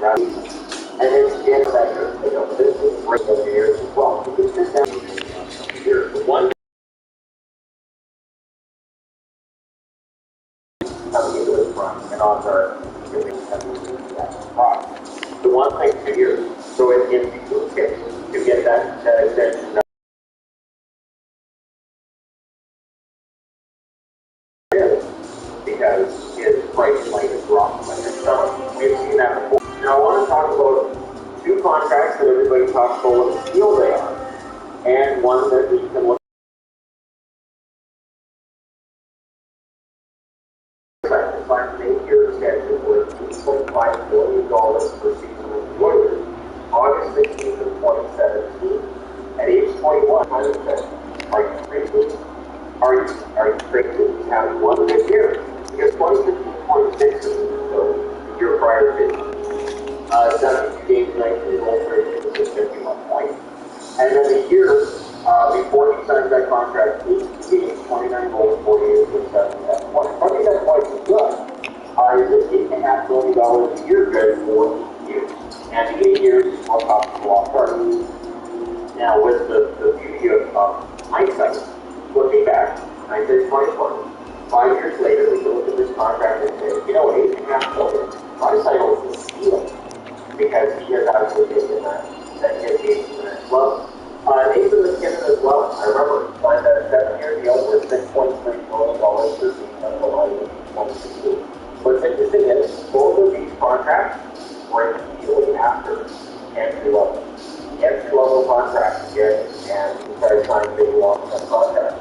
rather. And then again, that this is great over the years as well. You can sit down here. One coming into this front, and odds are you're going to have that product. The one thing 2 years. So if you do get to get that extension done, because his price might have dropped like this summer. We've seen that before. Now I want to talk about two contracts that everybody talks about what a steal they are, and one that we can look at. Signed an 8-year extension worth $2.5 billion per season with the Oilers, August 16th of 2017. At age 21, are you crazy? Are you crazy to have one good year? Because 2015-26 is the year prior to 72 games, 19 goals, 36, 51 points. And then the year before he signed that contract, 18 games, 29 goals, 48 with 77 points. 27 points is good. Is $8.5 million a year good for 8 years? And the 8 years is what costs a lot first. Now, with the beauty of hindsight, looking back, hindsight 2020, 5 years later, we can look at this contract and say, you know, $8.5 million, Untitled is a steal, because he has actually taken that he has to the next level. Nathan was given as well. I remember he signed a 7-year deal with $6.3 million per season until 2016. What's interesting is both of these contracts were immediately after entry level. Entry level contract again, and he started signing big long-term contracts.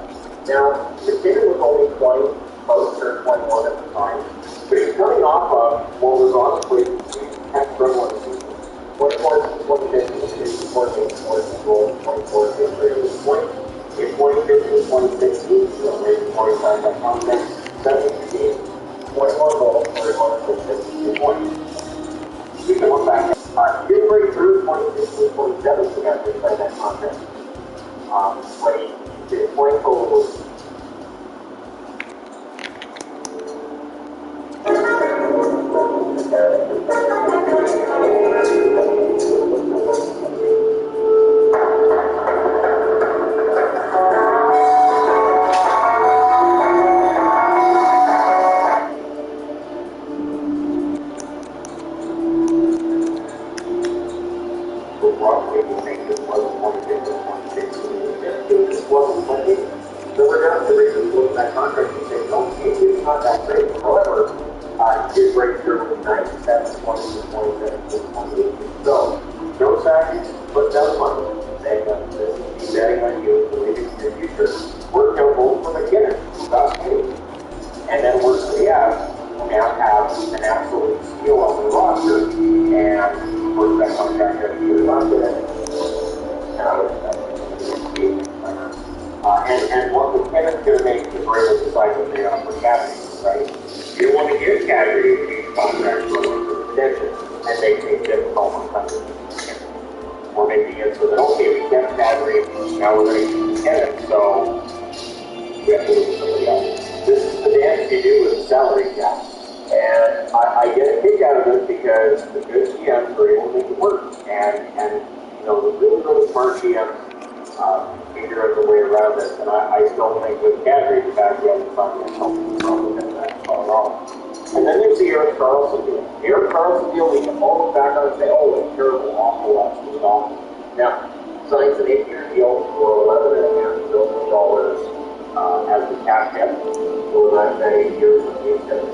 Now, McKinnon was only 20, close to 21 at the time, but he's coming off of what was honestly a prevalent season. 24, 2015, 14 goals, 24, 30 points. In 2015, 2016, he already signed that contract, 70 games, 21 goals, 31, 52 points. We can look back. He did break through 2016, 2017 after he signed that contract. When he did 20 goals. So, no sacks, put down money, saying that this is betting on you to lead into the future. Work out both for McKinnon, who got paid. And then work for the Avs, who now have an absolute steal on the roster, and work that contract out to the roster. And I would and what McKinnon's going to make the Braves decide what they offer Caddy, right? You don't want to give Caddy a contract for extension, and they take them home on country. We're making it so that, okay, we kept Caddy, now we're going to keep McKinnon, so we have to look at somebody else. This is the dance you do with the salary cap. And I get a kick out of it because the good GMs are able to make it work. And you know, the really, really smart GMs figure out the way around this. And I still think with Cadry, the fact he hasn't found the helping problem with that all wrong. And then there's the Eric Carlson deal. Eric Carlson deal, we can all look back on and say, oh, it's terrible, awful, absolutely awful. Now, signs an 8-year deal for $11.5 billion as the cap hit for that 8 years from age 17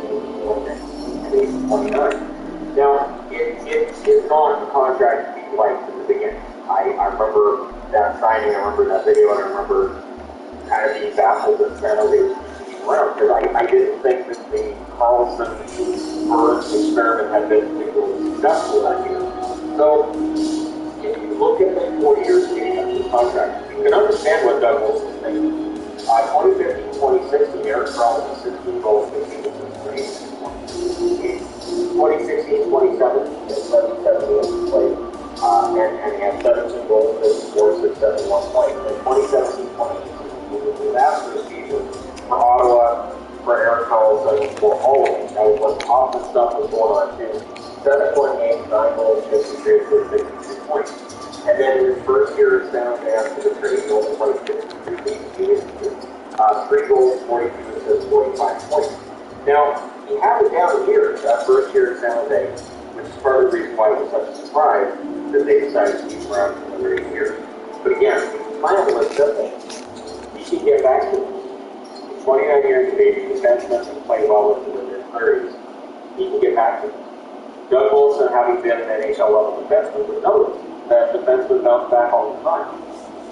to age 29. Now, it's not a contract to be liked in the beginning. I remember that signing, I remember that video, and I remember kind of being baffled that San Jose was around, because I didn't think that the Carlson-Burns experiment had been particularly successful that year. So, if you look at the 4 years leading up to the contract, you can understand what Doug Wilson is thinking. 2015-2016, Eric Carlson, 16 goals, 15 assists, 2016-2017, 77 games played, and he had 17 goals, 54, 6, 71 points. And 2017-2018, the disastrous season for Ottawa, for Eric Carlson for all of it. That was when often stuff was going on too. 7 point games, 9 goals, 53 assists, 63 points. And then in his first year as San Jose after the trade, he only played 53 games, 3 goals, 42 assists, 45 points. Now, he had a down year that first year at San Jose, which is part of the reason why it was such a surprise that they decided to keep him around for another 8 years. But again, the plan was simple. He should get back to it. 29 years of age, defenseman, and play well into the mid-30s. He can get back to it. Doug Wilson, having been an NHL level defenseman, would know that defensemen bounce back all the time.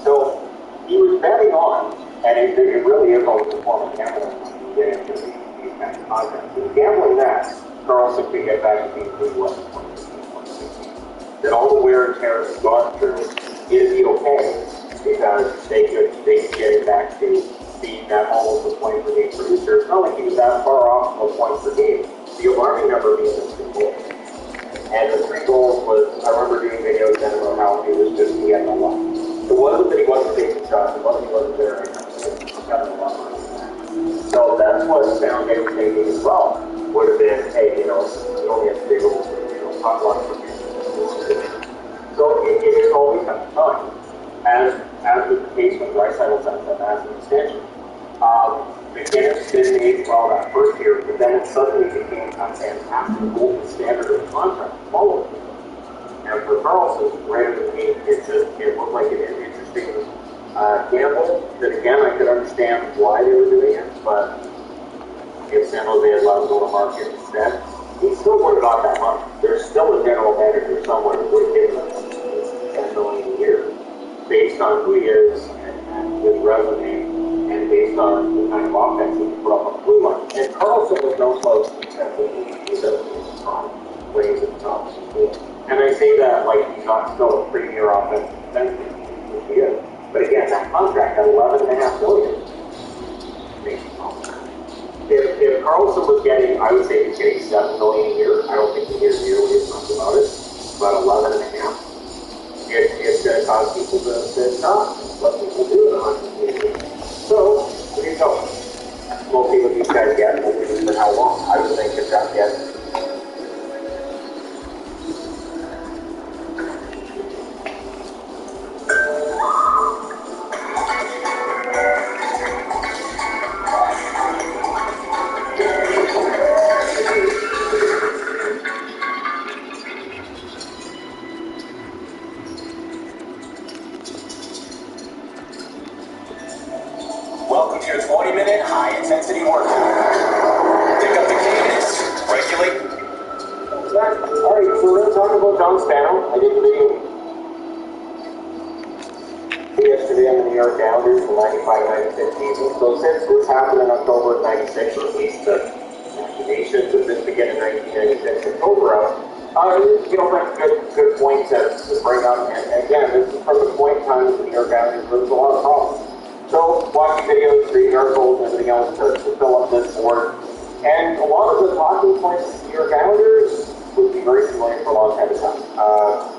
So he was betting on, and it really is always a form of gambling when you get into these kinds of contracts. In gambling that, Carlson could get back to being who he was in 2015, 2016. That all the wear and tear has gone through, is he okay? Because they could get it back to being that almost a point per game producer. It's not like he was that far off from a point per game. The alarming number being the 3 goals. And the 3 goals was, I remember doing videos then about how he was just, he had no luck. It wasn't that he wasn't taking shots, it wasn't he wasn't there. He got no luck on that. So that's what San Jose was thinking as well. Would have been, hey, you only have 3 goals, top line for you. So it is always at the time, as was the case when Draisaitl signed that massive extension. McKinnon didn't age well that first year, but then it suddenly became a fantastic golden standard of the contract following. And for Carlson, right at the peak, it looked like an interesting gamble that, again, I could understand why they were doing it, but if San Jose had let him go to market instead, he still would have got that money. There's still a general manager somewhere who would have given him $10 million a year based on who he is and his resume, and based on the kind of offense he can put up on the blue line. And Carlson was no slouch defensively. He does when he's at the top of the field. And I say that like he's not still a premier offensive defenseman, which he is. But again, that contract at $11.5 million makes it awesome. If Carlson was getting, I would say he's getting $7 million a year. I don't think he hears nearly as much about it, but $11.5. It's going to cause people to stop what people do in the So, there you go. We'll see what these guys get, and we'll see for how long. I would think if that gets. Welcome to your 20-minute high-intensity workout. Pick up the cadence, regulate. All right, so we're going to talk about John Spano. I did a video yesterday on the New York Islanders from 95-96 season. So since this happened in October of 96, or at least the accusations of this began in 1996 October out, that's a good point to bring up. And again, this is from the point in time with the New York Islanders, there was a lot of problems. So, watching videos, reading articles, and everything else to fill up this board. And a lot of the talking points of the New York Islanders would be very familiar for a long time to come.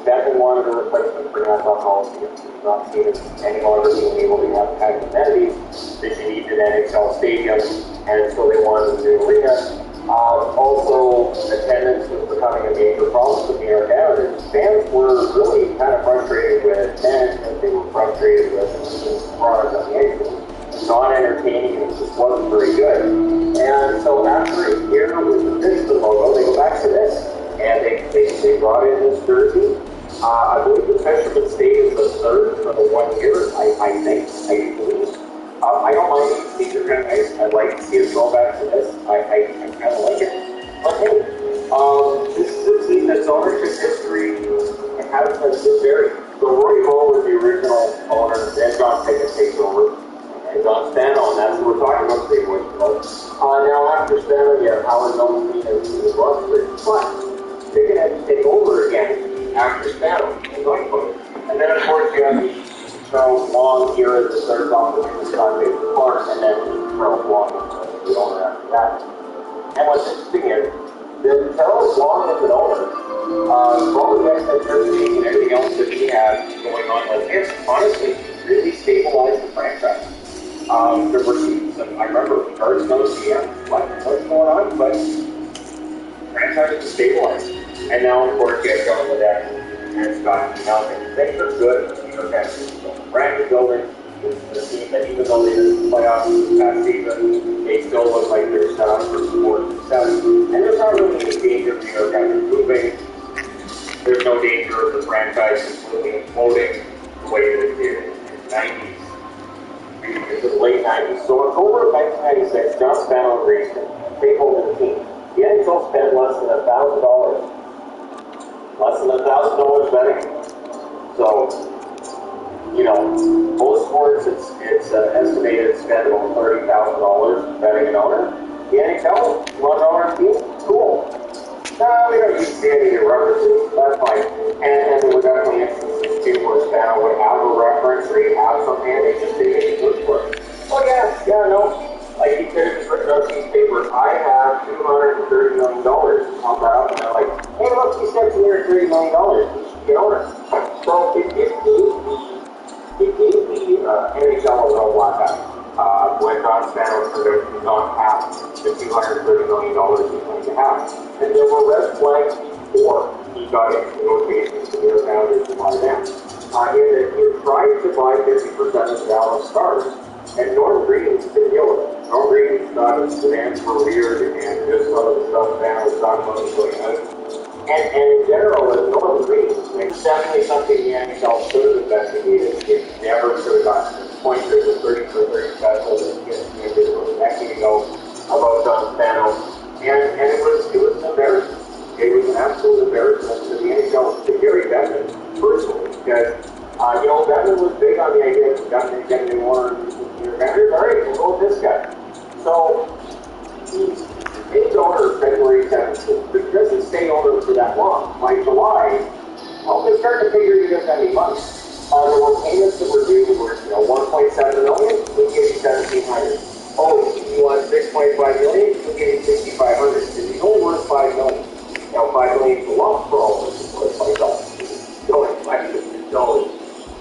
Bettman wanted a replacement for Nassau Coliseum. He's not seen it any longer being able to have the kind of amenities that you need in an NHL stadium, and so they wanted a new arena. Also, attendance was becoming a major problem for the New York Islanders. Fans were really kind of frustrated with management. They were frustrated with the product on the ice. It was not entertaining, and it just wasn't very good. And so after a year with the Pistol logo, they go back to this. And they brought in this jersey. I believe the Fisherman stayed as the third for the 1 year, I believe. I don't mind these are kind of nice. I'd like to see us go back to this. I kind of like it. But hey, this is a team that's ownership history and has been so varied. So Roy Moe was the original owner, then John Pickett takes over. And John Spano, and that's what we're talking about today, boys and girls. Now after Spano, you have Howard Nolan and Steve Rutherford. But Pickett had to take over again after Spano and going for it. And then of course you have Charles Long here as the third officer with Scott Baker Clark, and then Charles Long as the owner after that. And what's interesting is that Charles Long as an owner, all the eccentricities and everything else that he had going on with him, honestly, really stabilized the franchise. There were some, I remember cards going to GM, what's going on? But franchise is stabilized. And now, of course, you have John Ledet and Scott Melvin. Things are good. You know, that's brand new building. The team that even though they didn't playoffs this past season, they still look like they're set up for some more success. And there's not really any danger of New York Rangers moving. There's no danger of the franchise completely imploding the way that it did in the 90s. Into the late 90s. So October of 1996, John Spano agrees to take over the team. The NHL spent less than $1,000. Less than $1,000 betting. So, you know, most sports it's estimated to spend about $30,000 betting an owner. The NHL, you want to own our team? Cool. No, we don't use any of your references. That's fine. And there were definitely instances too where Spano would have a reference or he'd have something and they just didn't get good for it. Oh yeah, no. Like he could have just written out these papers. I have $230 million. Pump that up and they're like, hey look, he said $230 million. You should get on it. So it gave the NHL a little black eye. When John Spano turned out to not have the $230 million he's going to have. And there were red flags before he got into negotiations with the Islanders to buy them. He tried to buy 50% of the Dallas Stars, and Norm Green didn't deal with it. Norm Green thought his demands were weird and just some of the stuff Spano was talking about was going out. And in general, as Norm Green, it's definitely something the NHL should have investigated. It never should have gotten to this point. There's a 30 for 30 special that was a decade ago about John Spano. And it was an embarrassment. It was an absolute embarrassment to the NHL, to Gary Bettman personally, because Bettman was big on the idea of getting a new owner. All right, we'll go with this guy. So he's named owner February 17th, but he doesn't stay owner for that long. By July, they start to figure he doesn't have any money. There were payments that were due were $1.7 million. We'll give you $1,700. Oh, you want $6.5 million? We'll give you $6,500. Because he's only worth $5 million. Now, $5 million is a lot for all of us. It's like $5 million.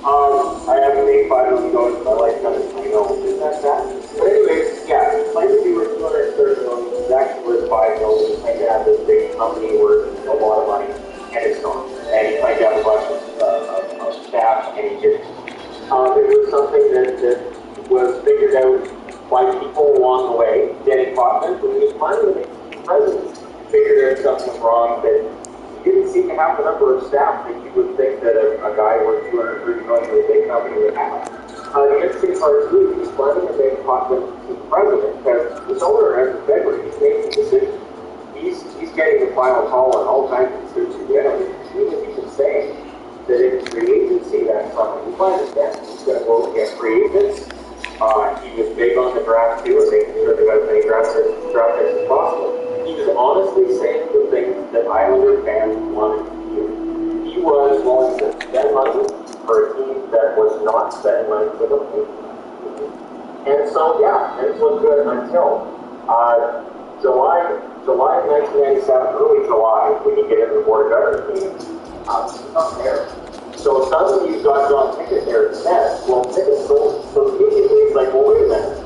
I haven't made $5 million in my lifetime. I know, isn't that sad? But anyways, yeah, claimed to be worth $230 million. It's actually worth $5 million. He claimed to have this big company worth a lot of money, and it's not. And he claimed to have a bunch of staff, and he didn't. It was something that was figured out by people along the way. Danny Kaufman, when he was finally the president, figured out something was wrong, that he didn't seem to have the number of staff that you would think that a guy worth $230 million with a big company would have. The interesting part too, he's planning to make Kaufman the president because his owner has integrity. He's making decisions. He's getting the final call on all kinds of decisions. Even he's been saying that in free agency that summer, he plans that he's going to go get free agents. He was big on the draft too, and making sure they got as many draft picks as possible. He was honestly saying the things that Islander fans wanted to hear. He was willing to spend money for a team that was not spending money for them. And so, yeah, things looked good until July of 1997, early July, when you get into the Board of Governors meeting, he's not there. So suddenly you've got John Pickett there instead. Well, Pickett sold. So immediately it's like, well, wait a minute.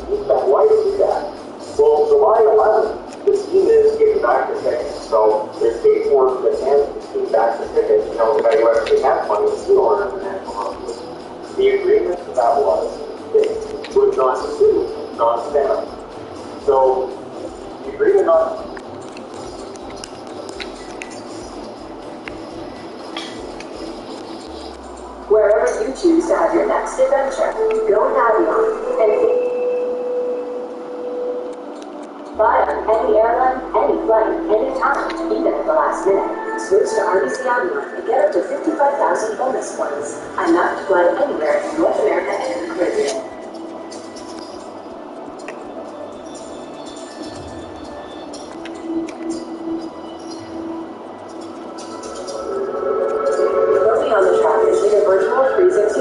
Why did he do that? Well, July 11th, the team is getting back to Pickett. So there's paperwork that hands the team back to Pickett. The guy who actually has money was still on the national hospital. The agreement to that was not to sue, not Spano. So the agreement not. Wherever you choose to have your next adventure, go Navion and fly on any airline, any flight, anytime, even at the last minute. Switch to RBC Avion and get up to 55,000 bonus points. Enough to fly anywhere in North America and the Caribbean.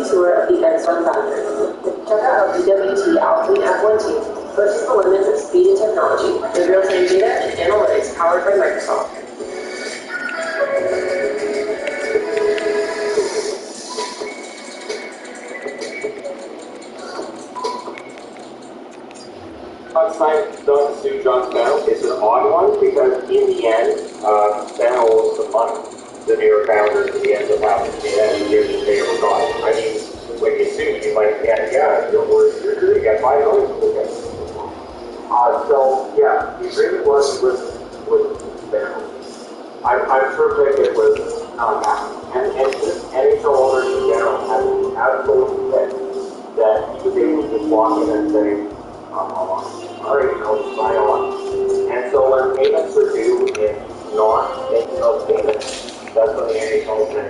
Tour of the N-Storm Factory. Check out our BWT Alpine F1 team versus the limits of speed and technology with real-time data and analytics powered by Microsoft. to John Spano is an odd one because in the end, Spano owes the money to the New York Islanders at the end of having to pay that year to pay or not. I mean, when you sue, you might get, yeah, you're you got $5 million for this. So yeah, the agreement was with Spano. I'm sure that it was not happening. And just NHL owners in general have absolutely said that he was able to just walk in and say, all right, sign on. And so when payments are due and not making those payments, that's when the NHL said,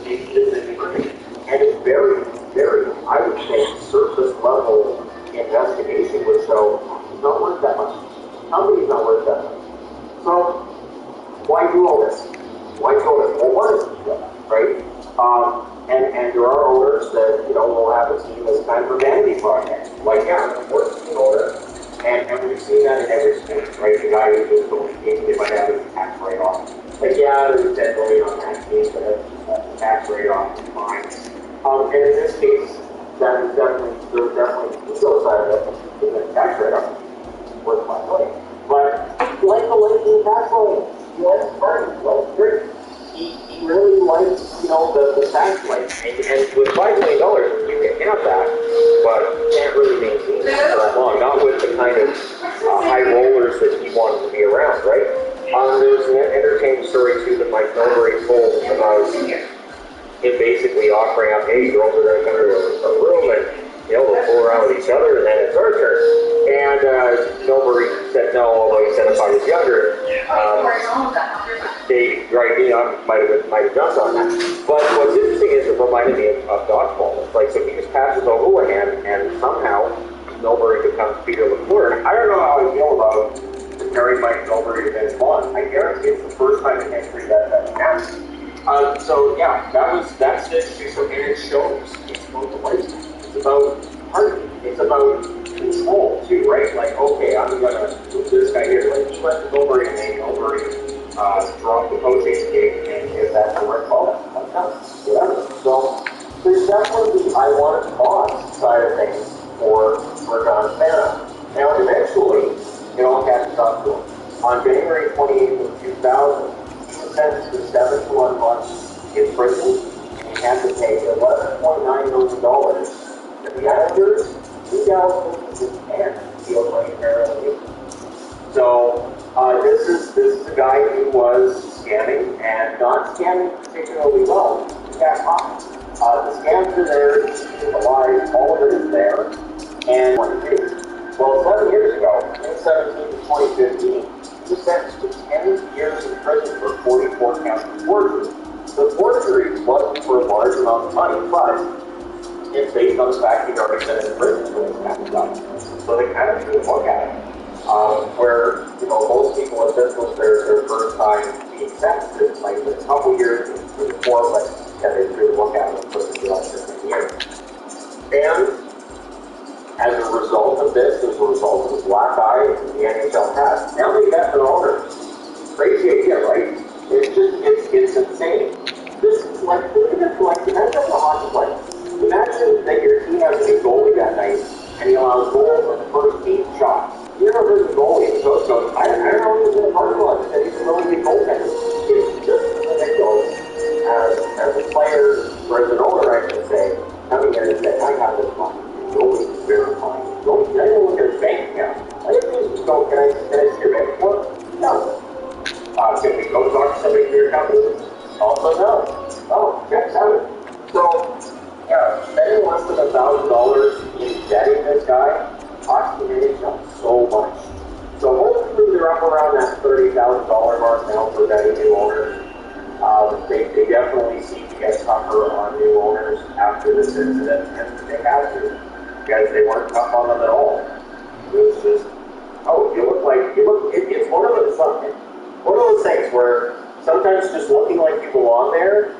this is agreement. And it's very, very, I would say, surface level investigation would show he's not worth that much. Company's not worth that much. So, why do all this? Why do all this? Well, what is it, right? And there are owners that, will have it seen as kind of a vanity project. Like, yeah, I'm a 14 owner, and we've seen that in every sport, right? The guy who just don't think they might have his tax write-off. Like, yeah, there's $10 million on that case, but the tax write-off is fine. And in this case, there's definitely the ego side of it, the tax write-off worth $5 million. But like the Lakeland tax line, he likes parties, he likes drink. He really likes, the tax life. And with $5 million, you can have that, but you can't really maintain it for that long. Not with the kind of high rollers that he wanted to be around, right? There's an entertaining story, too, that Mike Milbury told about him basically offering up, hey, girls are going to come to a room and, they'll fool around with each other, and then it's our turn. And Milbury said no, although he said if I was younger, might have jumped on that. But what's interesting is it reminded me of dodgeball. It's like, so he just passes O'Houlihan, and somehow Milbury becomes Peter LaFleur. And I don't know how I feel about comparing Mike Milbury to Vince Vaughn. I guarantee it's the first time in history that happens. So yeah, that's it. So, and it shows it's about the lifestyle. It's about party. It's about control too, right? Like, okay, I'm gonna do this guy here. Like, he went to Milbury and made Milbury drop the coaching gig, and if that's the right call, that's whatever. So there's definitely the I want it boss side of things for John Spano. Now eventually it all catches up to him. On January 28th of 2000, he was sentenced to 7 to 1 months in prison, and he had to pay $11.9 million to the Islanders, $2,000 feels like apparently. So this is a guy who was scamming and not scamming particularly well. He got caught. The scams are there, the lies, all of it is there. And what to do? Well, 7 years ago, in 2017 to 2015, he was sentenced to 10 years in prison for 44 counts of forgery. The forgery wasn't for a large amount of money, but it's based on the fact he'd already been in prison for this kind of stuff. So they kind of took a look at it. Where, most people, if this was their first time being sentenced, it's like a couple years before, but they threw the look at it and put it on 15 years. And as a result of this, as a result of the black eye the NHL has, now they got an owner. Crazy idea, right? It's insane. This is like, imagine a hockey player. Imagine that your team has a new goalie that night, and he allows goals on the first 8 shots. You ever heard the goalie and coach goes, I don't know if he's in the parking lot, and he's a really good goaltender. It's just ridiculous. As a player, or as an owner, I should say, coming in and saying, I got this money. Goalie's verifying. Goalie, I didn't look at his bank account. I didn't just go, can I see your bank account? No. Can we go talk to somebody from your company? Also no. Oh, checks out. So, yeah, spending less than $1,000 in vetting this guy costs the NHL so much. So hopefully they're up around that $30,000 mark now for vetting new owners. They definitely seem to get tougher on new owners after this incident, and they have to, because they weren't tough on them at all. It was just, it's one of those things where sometimes just looking like you belong there,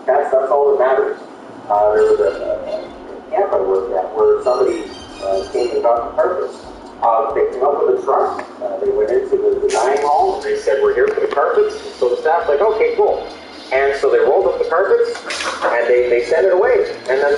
that's all that matters. There was a camp I worked at where somebody came and got the carpets. They came up with a truck. They went into the dining hall and they said, we're here for the carpets. So the staff's like, okay, cool. And so they rolled up the carpets and they sent it away. And then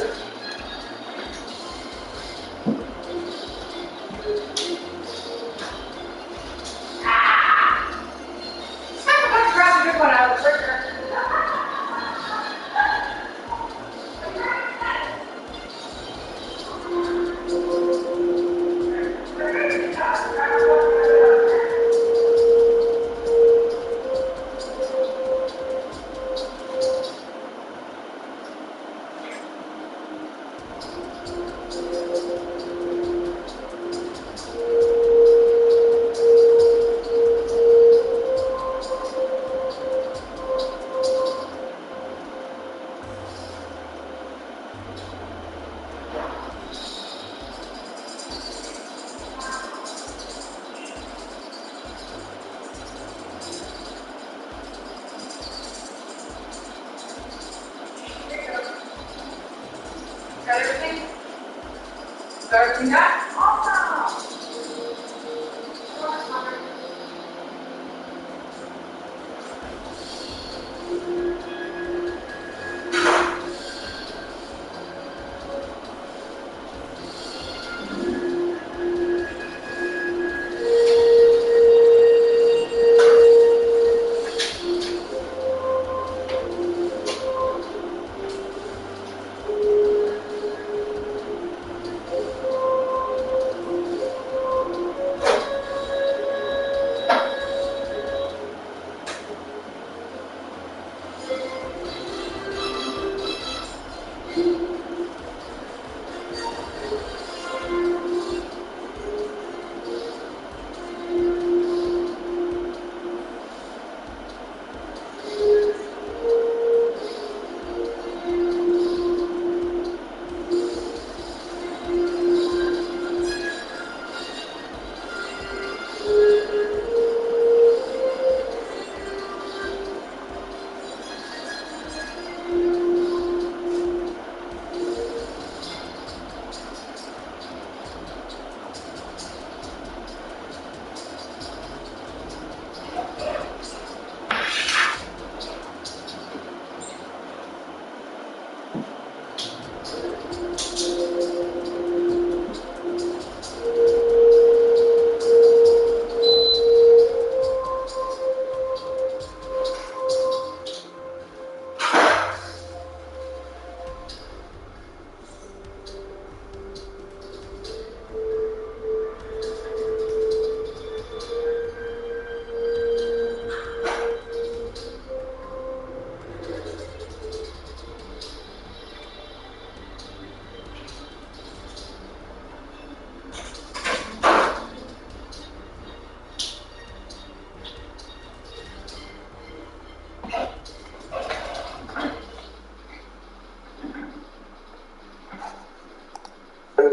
Starting time.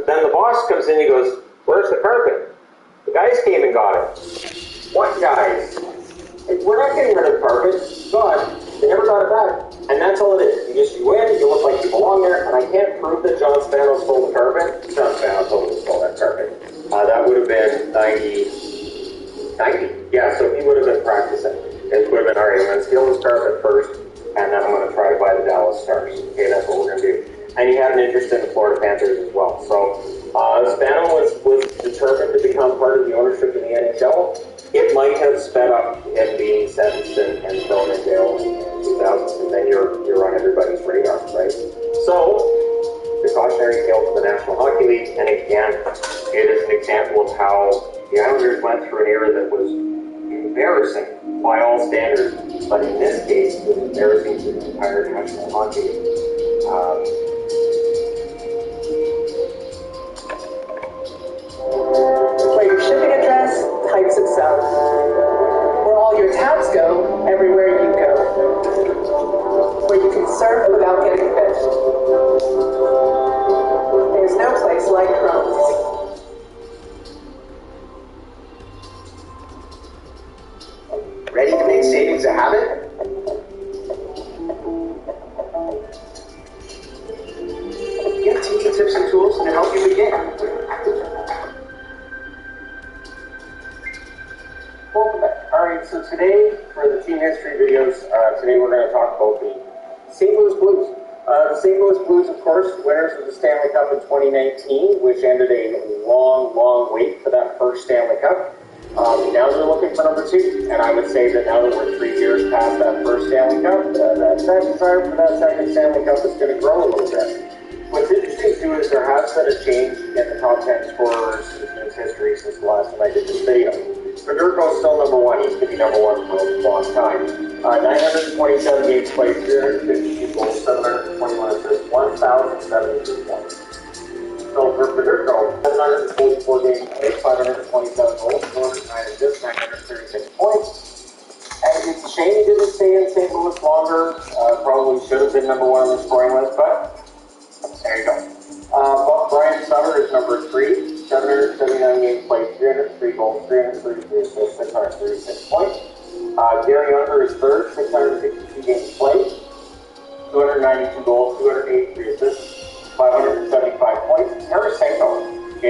Then the boss comes in and he goes, "Where's the carpet? The guys came and got it." "What guys?" "We're not getting rid of the carpet. God, they never got it back." And that's all it is. You win, you look like you belong there, and I can't prove that John Spano stole the carpet. John Spano totally stole that carpet. That would have been 90. Yeah, so he would have been practicing. It would have been, all right, I'm going to steal this carpet first, and then I'm going to try to buy the Dallas Stars. Okay, that's what we're going to do. And he had an interest in the Florida Panthers as well. So Spano was determined to become part of the ownership in the NHL. It might have sped up him being sentenced and thrown in jail in 2000s, and then you're on everybody's radar, right? So, the cautionary tale for the National Hockey League, and again, it is an example of how the Islanders went through an era that was embarrassing by all standards, but in this case, it was embarrassing to the entire National Hockey League. Where your shipping address types itself. Where all your tabs go, everywhere you go. Where you can surf without getting fished. There's no place like Chrome's. Ready to make savings a habit? Give teaching tips and tools to help you begin. Welcome back. Alright, so today, for the team history videos, today we're going to talk about the St. Louis Blues. The St. Louis Blues, of course, winners of the Stanley Cup in 2019, which ended a long, long wait for that first Stanley Cup. Now they're looking for number 2, and I would say that now that we're 3 years past that first Stanley Cup, that desire for that second Stanley Cup is going to grow a little bit. What's interesting too is there has been a change in the top 10 scorers in the team's history since the last time I did this video. Fedorko's still number 1. He's going to be number 1 for a long time. 927 games played, 352 goals, 721 assists, 1,073 points. So for Fedorko, 744 games played, 527 goals, 409 assists, 936 points. And it's a shame he didn't stay in St. Louis longer. Probably should have been number 1 on the scoring list, but there you go. Brian Sutter is number 3, 779 games played, 303 goals, 333 assists, 636 points. Gary Unger is 3rd, 662 games played, 292 goals, 283 assists, 575 points. Tarasenko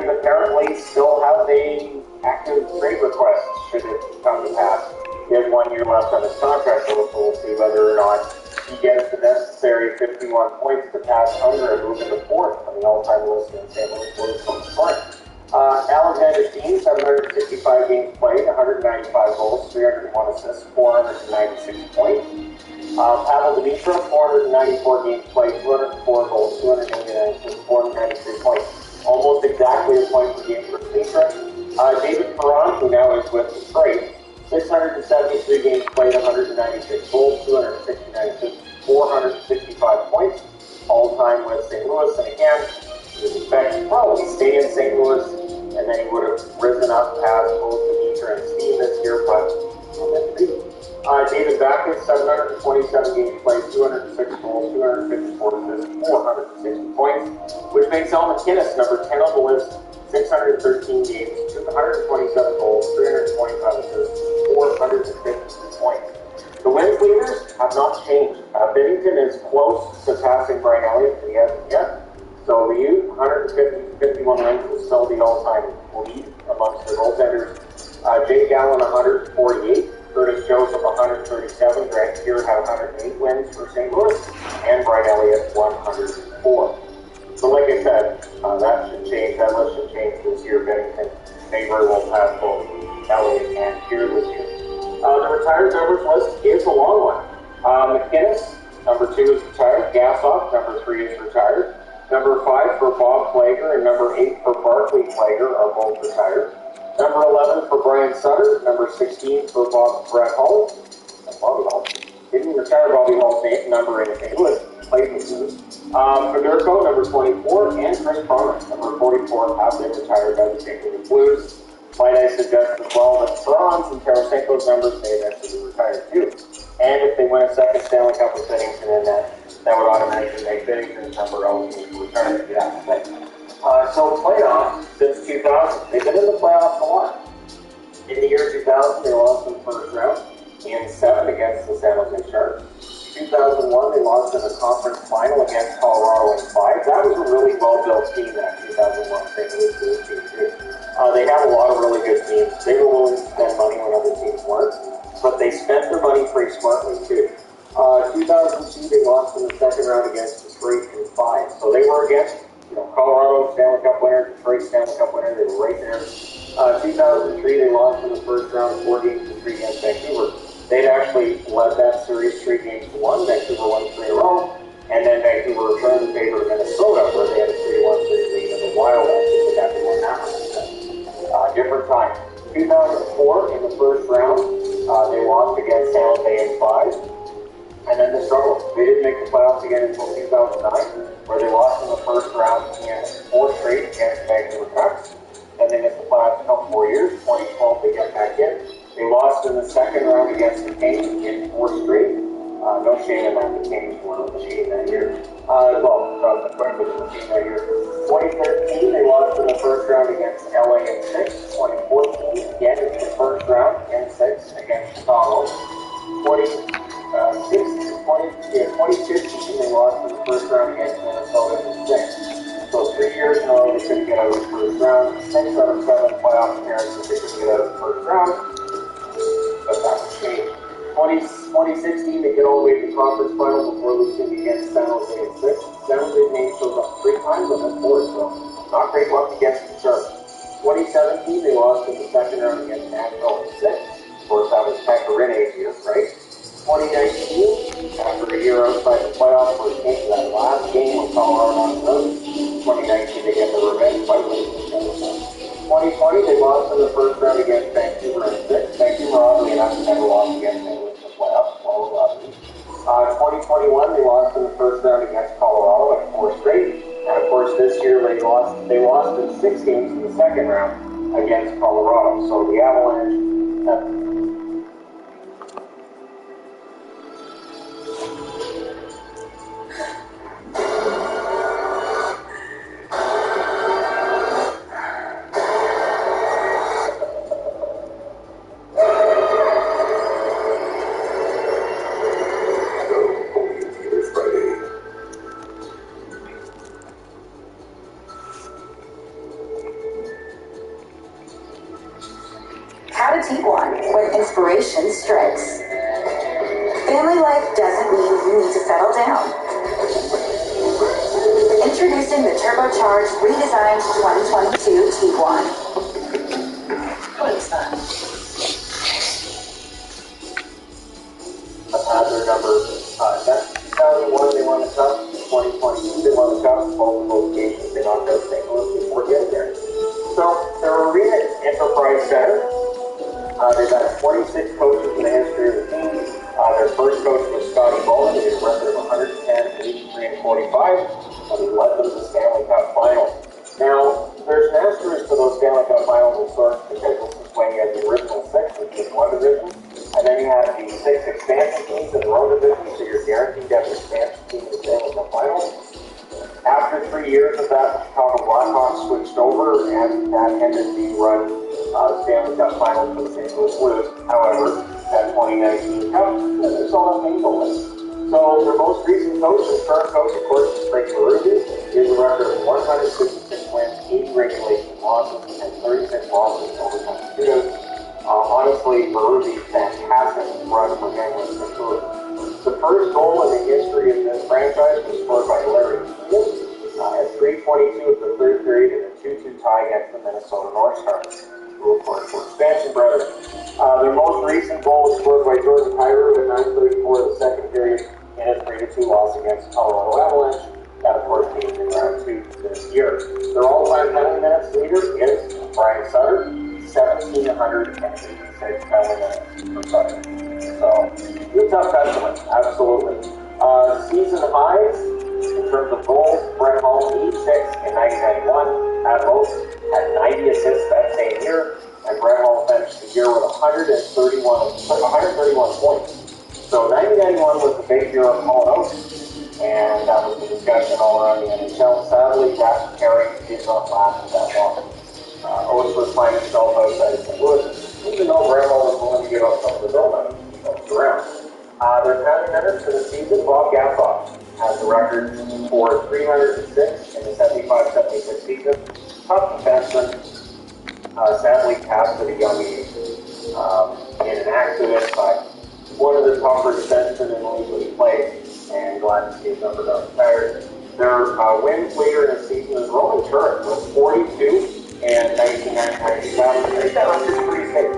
Lions apparently still have a active trade request should it come to pass. He has 1 year left on his contract, so we'll see whether or not he gets the necessary 51 points to pass under and move into fourth on the all-time list in St. Louis Blues from scoring. Alexander Steen, 765 games played, 195 goals, 301 assists, 496 points. Pavel Dimitrov, 494 games played, 204 goals, 289 assists, 493 points. Almost exactly a point per game for Dimitrov. David Perron, who now is with Detroit, 673 games played, 196 goals, 269 assists, 465 points. All-time with St. Louis, and again, you expect probably stay in St. Louis, and then he would have risen up past both Dimitra and Steve this year, but David Backes, 727 games played, 206 goals, 254 assists, 460 points, which makes Al McInnes number 10 on the list, 613 games, 227 goals, 325 assists, 450 points. The wins leaders have not changed. Binnington is close to passing Brian Elliott, but he hasn't yet. So Liu, 151 wins, is still the all-time lead amongst the goaltenders. Jake Allen, 148. Curtis Joseph, 137. Grant Keir had 108 wins for St. Louis. And Brian Elliott, 104. So like I said, that should change. That list should change this year. Binnington may very well pass both Elliott and Keir this year. The retired numbers list is a long one. McInnes, number 2 is retired. Gassoff, number 3 is retired. Number 5 for Bob Plager and number 8 for Barclay Plager are both retired. Number 11 for Brian Sutter. Number 16 for Brett Hull. Bobby Hull. Didn't retire Bobby Hull's number in St. Louis. Played with him. Federico, number 24, and Chris Pronger, number 44, have been retired by the St. Louis Blues. Might I suggest as well that Perron's and Tarasenko's numbers may eventually be retired too. And if they win a second Stanley Cup with Binnington in that would automatically make Binnington's number eligible for retirement. So playoffs since 2000. They've been in the playoffs a lot. In the year 2000, they lost in the first round in 7 against the San Jose Sharks. 2001, they lost in the conference final against Colorado in 5. That was a really well-built team, that 2001 St. Louis Blues team too. They had a lot of really good teams. They were willing to spend money when other teams weren't, but they spent their money pretty smartly too. 2002, they lost in the second round against Detroit in 5. So they were against, Colorado Stanley Cup winner, Detroit Stanley Cup winner. They were right there. 2003, they lost in the first round 4-3 against Vancouver. They'd actually led that series 3-1. Vancouver won 3 in a row, and then Vancouver returned the favor to Minnesota, where they had a 3-1 series lead in the Wild. Actually, they got to win that one. Different time. 2004, in the first round, they lost against San Jose in 5, and then they struggled. They didn't make the playoffs again until 2009, where they lost in the first round in 4 straight against Vancouver Canucks. Then they missed the playoffs a couple more years. 2012, they get back in. They lost in the second round against the Kings in 4 straight. No shame in that. The Kings were a machine that year. The Quinn was a machine that year. 2013, they lost in the first round against LA in 6. 2014, again in the first round in 6 against Chicago. 2015, they lost in the first round against Minnesota in 6. So 3 years in a row, they couldn't get out of the first round. 6 out of 7 playoff appearances, they couldn't get out of the first round. But that would change. 2016, they get all the way to the conference final before losing against San Jose in 6. San Jose's name shows up 3 times on this board, so not great luck against the Sharks. 2017, they lost in the second round against Nashville in 6. Of course, that was Pekarine's year, right? 2019, after a year outside the playoffs, where it came to that last game with Colorado on the road. 2019, they get the revenge by winning the Stanley Cup. 2020, they lost in the first round against Vancouver in 6. Vancouver, oddly enough, never lost against St. Louis in the playoffs. 2021, they lost in the first round against Colorado at 4 straight. And of course, this year they lost in 6 games in the second round against Colorado. So the Avalanche T1 when inspiration strikes. Family life doesn't mean you need to settle down. Introducing the turbocharged, redesigned 2022 T1. What is that? Had their number. That's 2001 they won the cup. 2022 they won the cup. Both of those games they knocked out St. Louis before getting there. So their arena is Enterprise Center. They've had 26 coaches in the history of the team. Their first coach was Scotty Bowman. He had a record of 110, 83, and 45. And he led them to the Stanley Cup Final. Now, there's an asterisk to those Stanley Cup Finals in sorts because this is when you had the original six, which is one division. And then you have the six expansion teams in their own division, so you're guaranteed to have an expansion team in the Stanley Cup Finals. After 3 years of that, the Chicago Blackhawks switched over, and that ended the run Stanley Cup Finals for the St. Louis Blues. However, that 2019 Cup, they saw that painful list. So their most recent coach, and current coach, of course, is Craig Berube. He has a record of 166 wins, 80 regulation losses, and 36 losses in overtime shootouts. Honestly, Berube's fantastic run for Penguins for sure. The first goal in the history of this franchise was scored by Larry Keane at 3:22 of the third period in a 2-2 tie against the Minnesota North Stars, who of course were expansion brothers. Their most recent goal was scored by Jordan Kyrou at 9:34 of the second period in a 3-2 loss against Colorado Avalanche. That of course came in round 2 this year. Their all-time penalty minutes leader is Brian Sutter, 1,786 penalty minutes for Sutter. So, good tough testament, absolutely. Season highs, in terms of goals, Brett Hull, 86 in 1991. At most, had 90 assists that same year, and Brett Hull finished the year with 131 points. So 1991 was the big year of Hull out, and that was the discussion all around the NHL. Sadly, that pairing did not last that long. Oates was finding himself outside of St. Louis, even though Brett Hull was willing to give up some of the donuts around. Their penalty minutes for the season, Bob Gassoff has the record for 306 in the 75-76 season. Tough defenseman, sadly passed at a young age in an accident, but one of the tougher defensemen in the league when he played, and glad to see his number got retired. Their wins leader in the season is Roman Turek with 42 and 1997. I think that record's pretty safe.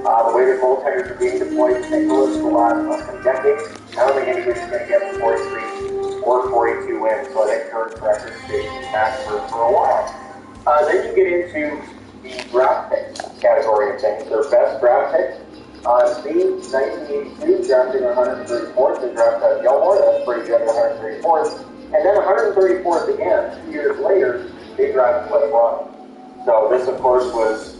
The way the goaltenders are being deployed to St. Louis for the last less than a decade, I don't think anybody's going to get 43 or 42 wins, so I think Turek's record stays intact for a while. Then you get into the draft pick category of things. Their best draft pick, Speed, 1982, drafting 134th. They drafted Gilmore, that's pretty good, 134th. And then 134th again, 2 years later, they drafted LeBron. So this, of course, was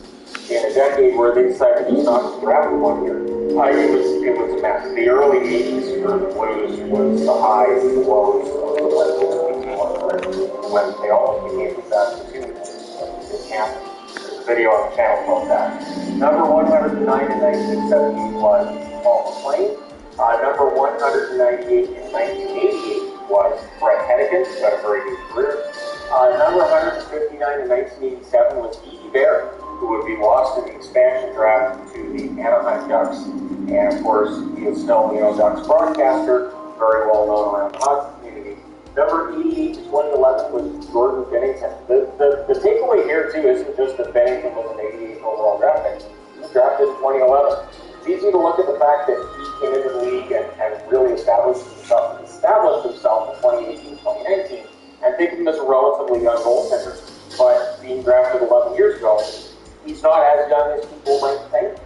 in a decade where they decided to not draft 1 year. It was a mess. The early 80s for the Blues was the highs and the lows of the when they almost became the Saskatoon in camp. There's a video on the channel called that. Number 109 in 1978 was Paul McLean. Number 198 in 1988 was Brett Hennigan, who had a very good career. Number 159 in 1987 was Edie Bear, who would be lost in the expansion draft to the Anaheim Ducks. And of course, he was still, Ducks broadcaster, very well known around the hockey community. Number 88 to 2011 was Jordan Binnington. The takeaway here, too, isn't just that Binnington was an 88th overall draft pick. He was drafted in 2011. It's easy to look at the fact that he came into the league and really established himself in 2018, 2019, and think of him as a relatively young goaltender. But being drafted 11 years ago, he's not as young as people might think.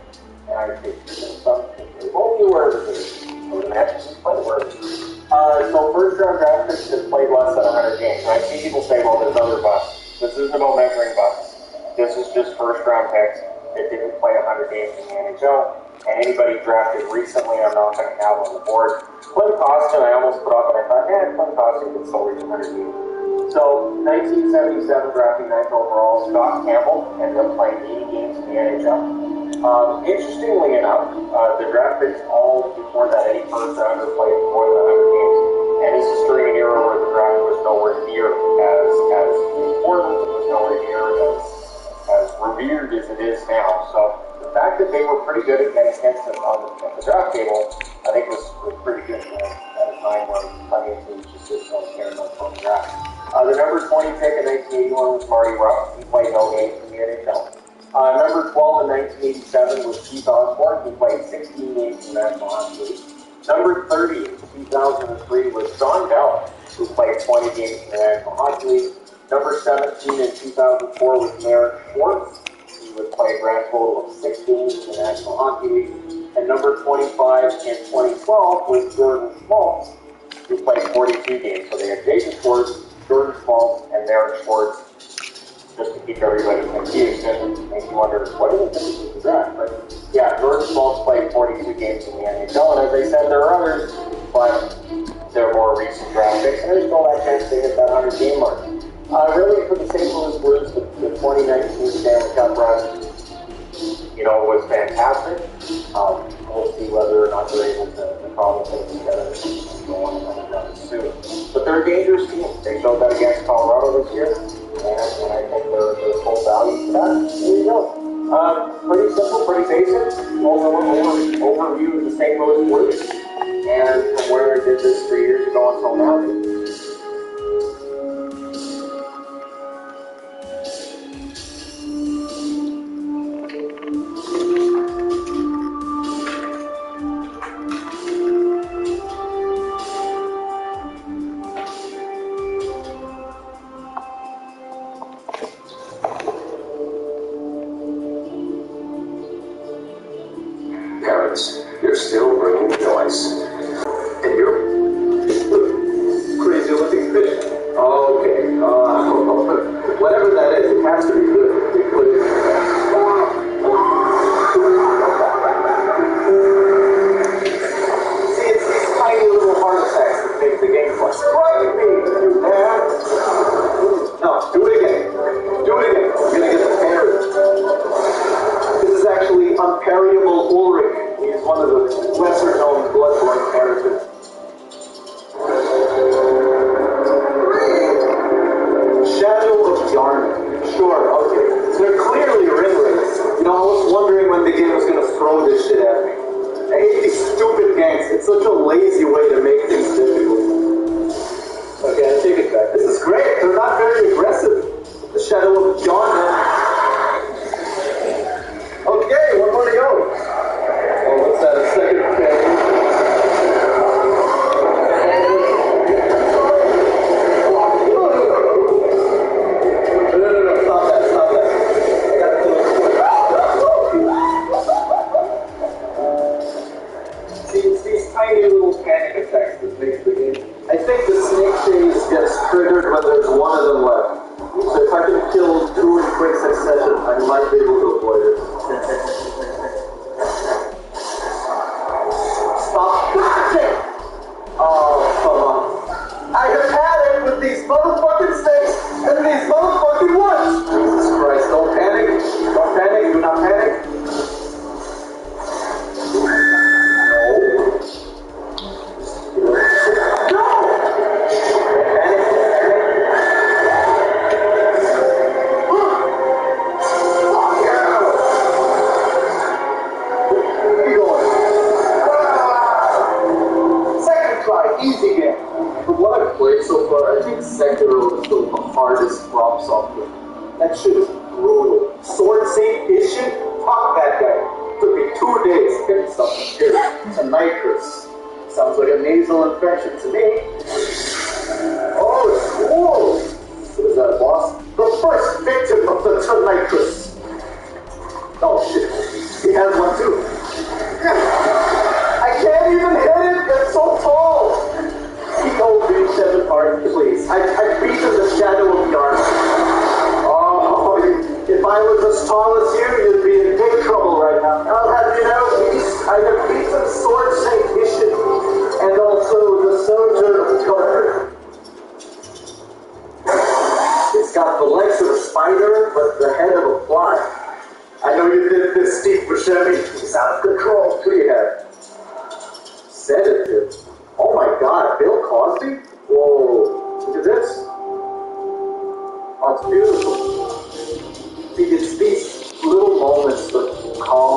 And I think some people won't be aware of this. I would imagine he's quite aware of it. So first round draft picks have played less than 100 games. And I see people say, well, there's other busts. This isn't about measuring busts. This is just first round picks that didn't play 100 games in the NHL. And anybody drafted recently, I'm not going to have on the board. Clint Costin, I almost put up, and I thought, Clint Costin could still reach 100 games. So, 1977 drafting 9th overall, Scott Campbell ended up playing 80 games in the NHL. Interestingly enough, the draft picks all before that, any first rounder played more than 100 games. And this is during an era where the draft was nowhere near as important, it was nowhere near as revered as it is now. So, the fact that they were pretty good at getting hits on the draft table, I think was pretty good at a time when plenty of teams just didn't care about the draft. The number 20 pick in 1981 was Marty Ruff. He played no games in the NHL. Number 12 in 1987 was Keith Osborne. He played 16 games in the National Hockey League. Number 30 in 2003 was John Bell, who played 20 games in the National Hockey League. Number 17 in 2004 was Merrick Schwartz. He would play a grand total of 6 games in the National Hockey League. And number 25 in 2012 was Jordan Schmaltz, who played 42 games. So they had Jason Schwartz, Jordan Schmaltz, and Merrick Schwartz, just to keep everybody confused and make you wonder, what are the differences in the draft? But yeah, Jordan Schmaltz played 42 games in the NHL, and as I said, there are others, but they're more recent draft picks, and there's no chance they hit that 100 game mark. Really, for the St. Louis Blues, the 2019 Stanley Cup run, was fantastic. We'll see whether or not they're able to cobble things together and go on and run soon. But they're a dangerous team. They showed that against Colorado this year, and I think they're full value for that. There you go. Pretty simple, pretty basic. Overview of the St. Louis Blues, and from where I did this 3 years ago until now. You're still bringing noise. And you're crazy looking fish. Okay, whatever that is, it has to be good. See, it's these tiny little heart attacks that make the game fun. Strike me, you man! No, do it again. Do it again. You're gonna get the parry. This is actually unparryable Ulrich. He's one of the lesser-known blood-borne characters. Shadow of Yarn. Sure, okay. They're clearly ringlets. I was wondering when the game was going to throw this shit at me. I hate these stupid gangs. It's such a lazy way to make things difficult. Okay, I take it back. This is great. They're not very aggressive. The Shadow of Yarn. Okay, one more to go. What's that, a second page? No, stop that. I got to see, it's these tiny little panic attacks that makes the game. I think the snake phase gets triggered when there's one of them left. So if I can kill 2 in quick succession, I might be able to avoid it. I have had it with these motherfucking snakes and these motherfucking ones! Jesus Christ, don't panic. Don't panic, do not panic. No! Fuck yeah! Keep going. Second try, easy game. From what I've played so far, I think Sekiro is still the hardest From software. That shit is brutal. Sword Saint Isshin? Fuck that guy. Took me 2 days to get something here. It's a nitrous. Sounds like a nasal infection to me. Oh, it's cool. What is that, boss? The first victim of the nitrous. Oh shit. He has one too. I can't even hit it. It's so tall. Keep 7 apart, please. I beat the Shadow of Yarn. Oh, if I was as tall as you, you'd be in big trouble right now. I'll have you know, I have beaten Sword Saint Isshin and also the Soldier of Color. It's got the legs of a spider, but the head of a fly. I know you did this, Steve Buscemi. It's out of control. Who do you have? Sedative. Oh my God, Bill Cosby? Whoa, look at this. Oh, it's beautiful. See, it's these little moments that calm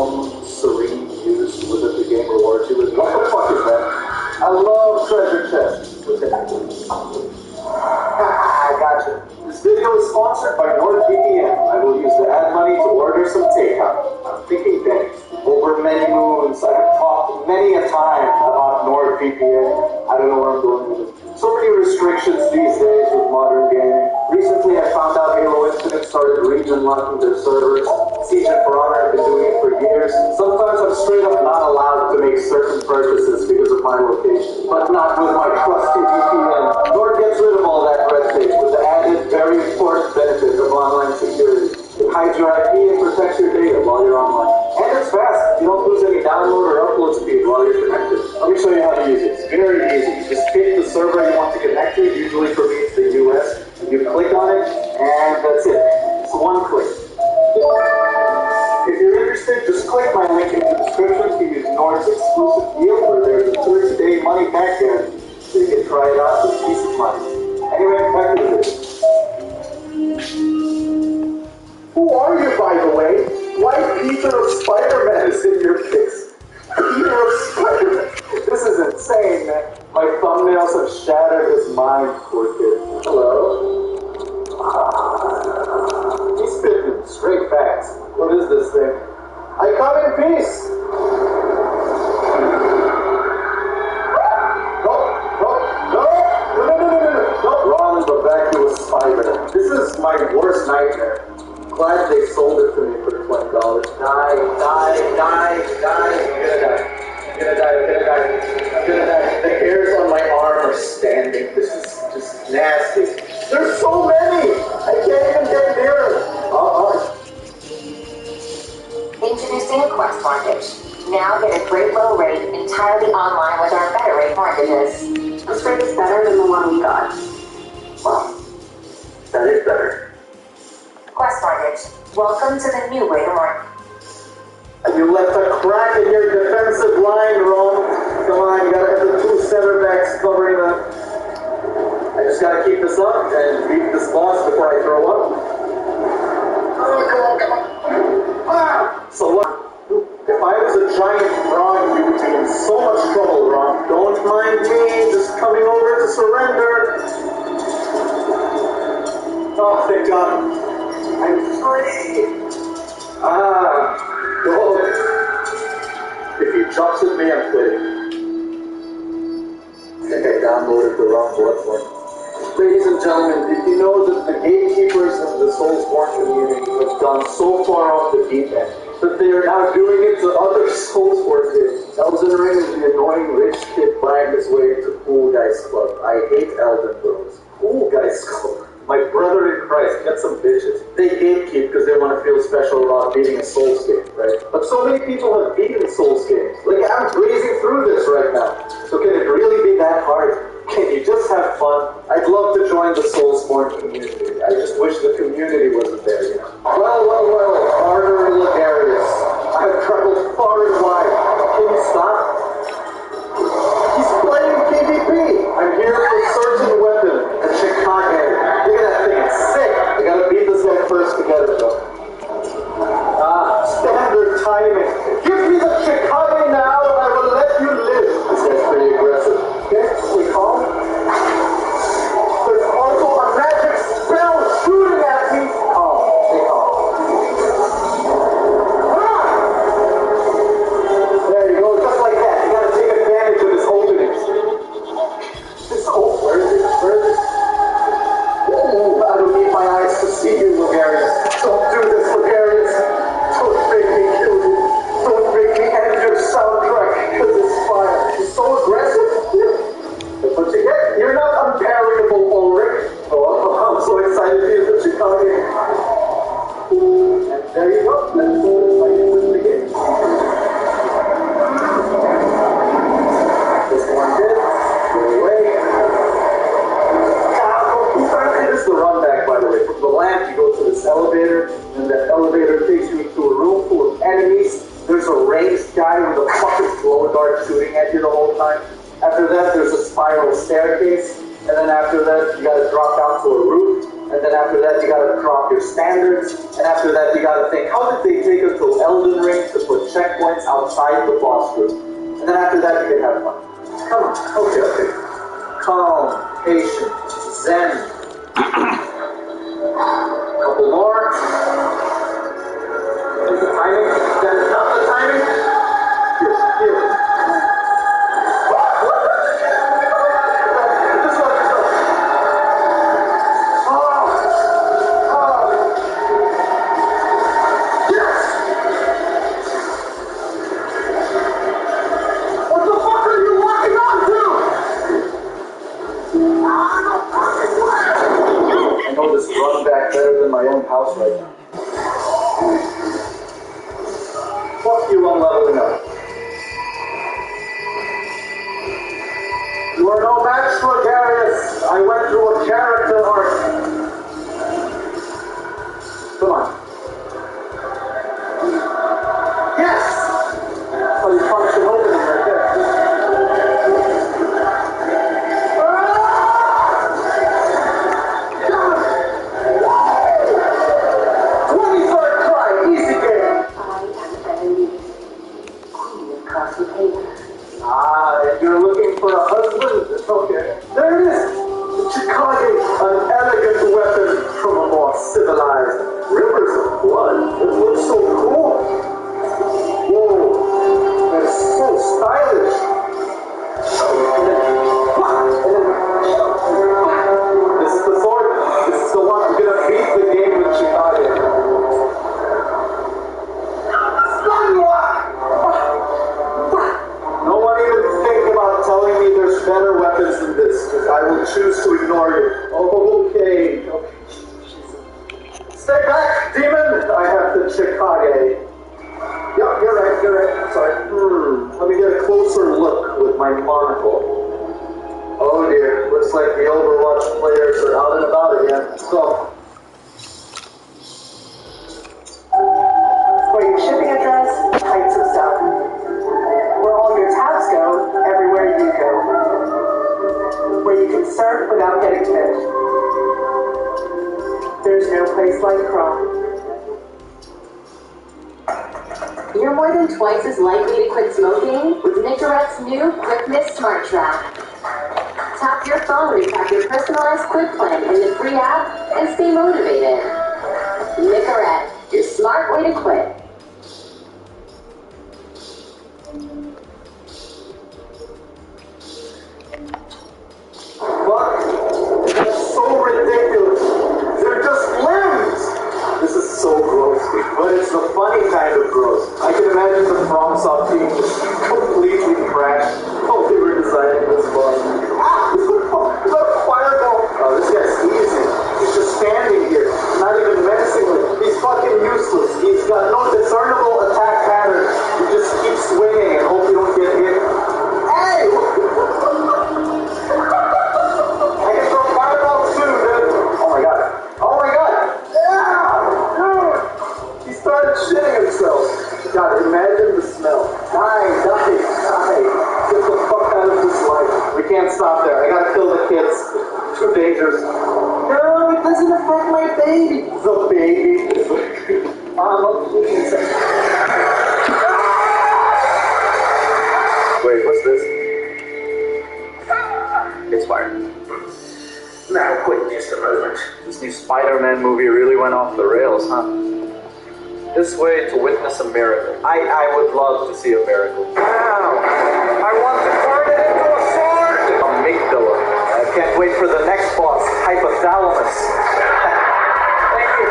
sponsored by NordVPN. I will use the ad money to order some takeout. I'm thinking pennies. Over many moons, I have talked many a time about NordVPN. I don't know where I'm going with it. So many restrictions these days with modern gaming. Recently, I found out Halo Infinite started region locking their servers. Siege and For Honor have been doing it for years. Sometimes I'm straight up not allowed to make certain purchases because of my location. But not with my trusty VPN. Nord gets rid of all that red tape with the added, very important benefit of online security. It hides your IP and protects your data while you're online. And it's fast. You don't lose any download or upload speed while you're connected. Let me show you how to use it. It's very easy. You just pick the server you want to connect to. Usually for me it's the US. You click on it, and that's it. It's one click. If you're interested, just click my link in the description to use Nord's exclusive deal where there's a 30-day money back guarantee, so you can try it out with peace of mind. Anyway, back to the video. Who are you, by the way? Why Peter of Spider-Man is in your pics? Peter of Spider-Man? This is insane, man. My thumbnails have shattered his mind, poor kid. Hello? He's spitting straight facts. What is this thing? I come in peace! No, wrong, the vacuous spider. This is my worst nightmare. Glad they sold it to me for $20. Die. I'm gonna die. The hairs on my arm are standing. This is just nasty. There's so many! I can't even get near it. Introducing Quest Mortgage. Now get a great low rate entirely online with our better rate mortgages. This rate is better than the one we got. Wow. That is better. Quest Mortgage. Welcome to the new way to mortgage. You left a crack in your defensive line, Ron. Come on, you gotta have the two center backs covering the... I just gotta keep this up and beat this boss before I throw up. Come on. So what? If I was a giant frog, you would be in so much trouble, Ron. Don't mind me, just coming over to surrender. Oh, thank God. I'm free. Go. If he jumps at me, I'm quitting. I think I downloaded the wrong bloodborne. Ladies and gentlemen, did you know that the gatekeepers of the Soulsborne community have gone so far off the deep end that they are now doing it to other Soulsborne games? Elden Ring is the annoying rich kid buying his way to Cool Guys Club. I hate Elden Bros. Cool Guys Club. My brother in Christ, get some bitches. They gatekeep because they want to feel special about beating a Souls game, right? But so many people have beaten Souls games. Like, I'm breezing through this right now. So can it really be that hard? Can you just have fun? I'd love to join the Soulsborne community. I just wish the community wasn't there, you know? Well, Carter Legarius. I've traveled far and wide. Can you stop? He's playing PvP. I'm here for certain weapon, a Chicago. Look at that thing, it's sick. I gotta beat this guy first to get it though. Standard timing. Give me the Chicago now and I will let you live. This guy's pretty aggressive. Okay, we calm. There's also a magic spell shooting at me. Oh, stay calm. There you go, just like that. You gotta take advantage of his openings. Where is it? Ooh, I don't need my eyes to see you, Legarius. Don't do this, Legarius. Don't make me kill you. Don't make me end your soundtrack because it's fire. You're so aggressive. But what you get, you're not unparryable, Ulrich. Oh, I'm so excited to use the Chicago. And there you go. That's how you win the game. This one did. Go away. This is the run back, by the way. From the lamp, you go to this elevator, and that elevator takes you into a room full of enemies. There's a ranged guy with a fucking glow dart shooting at you the whole time. After that, there's a spiral staircase, and then after that, you gotta drop down to a roof, and then after that, you gotta drop your standards, and after that, you gotta think, how did they take us to Elden Ring to put checkpoints outside the boss room? And then after that, you can have fun. Come on, okay. Calm, patient, zen. house right now. Fuck you, I'm leveling up. You are no match for Darius. I went through a character arc. Come on. Yes! Oh, you functioned opening right there. 23rd try, easy game. I am Emily, Queen of Castlevania. You're looking for a husband? Okay. There it is! The Chikage, an elegant weapon from a more civilized rivers of blood. It looks so cool. Whoa, that's so stylish. This is the sword. This is the one. I'm gonna beat the game with Chikage. No one even think about telling me there's better weapons than this, because I will choose to ignore you. Okay. Stay back, demon! I have the Chikage. Yeah, you're right. Sorry. Let me get a closer look with my monocle. Oh dear, looks like the Overwatch players are out and about again. So, Where your shipping address, types of stuff. Where all your tabs go, everywhere you go. Where you can surf without getting fish. There's no place like Chrome. You're more than twice as likely to quit smoking with Nicorette's new Quick Miss Smart Track. Tap your phone to track your personalized quit plan in the free app and stay motivated. Nicorette, your smart way to quit. fuck? That's so ridiculous. They're just limbs! This is so gross, but it's the funny kind of gross. I can imagine the FromSoft team just completely crashed while they were designing this boss. It's a fireball! Oh, this guy's easy. He's just standing here, not even menacingly. He's fucking useless. He's got no discernible attack pattern. You just keep swinging and hope you don't get hit. Hey! I can throw fireballs too, dude. Oh my god. Yeah! He started shitting himself. God, imagine the smell. Die. Get the fuck out of this life. We can't stop there. I gotta kill the kids. Too dangerous. No, it doesn't affect my baby. The baby. Please. Wait, what's this? It's fired. Now, wait just a moment. This new Spider-Man movie really went off the rails, huh? This way to witness a miracle. I would love to see a miracle. Wow! I want to turn it into a sword! Amygdala. I can't wait for the next boss, hypothalamus. Thank you.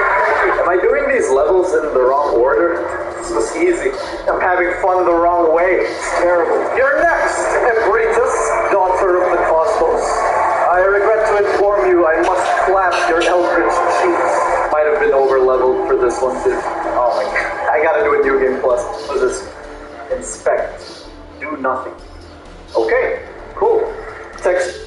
Am I doing these levels in the wrong order? This was easy. I'm having fun the wrong way. It's terrible. You're next, Embritus, daughter of the Cosmos. I regret to inform you I must clasp your eldritch cheeks. Might have been over-leveled for this one too. Oh my god. I gotta do a new game plus. What is this? Inspect. Do nothing. Okay, cool. Text.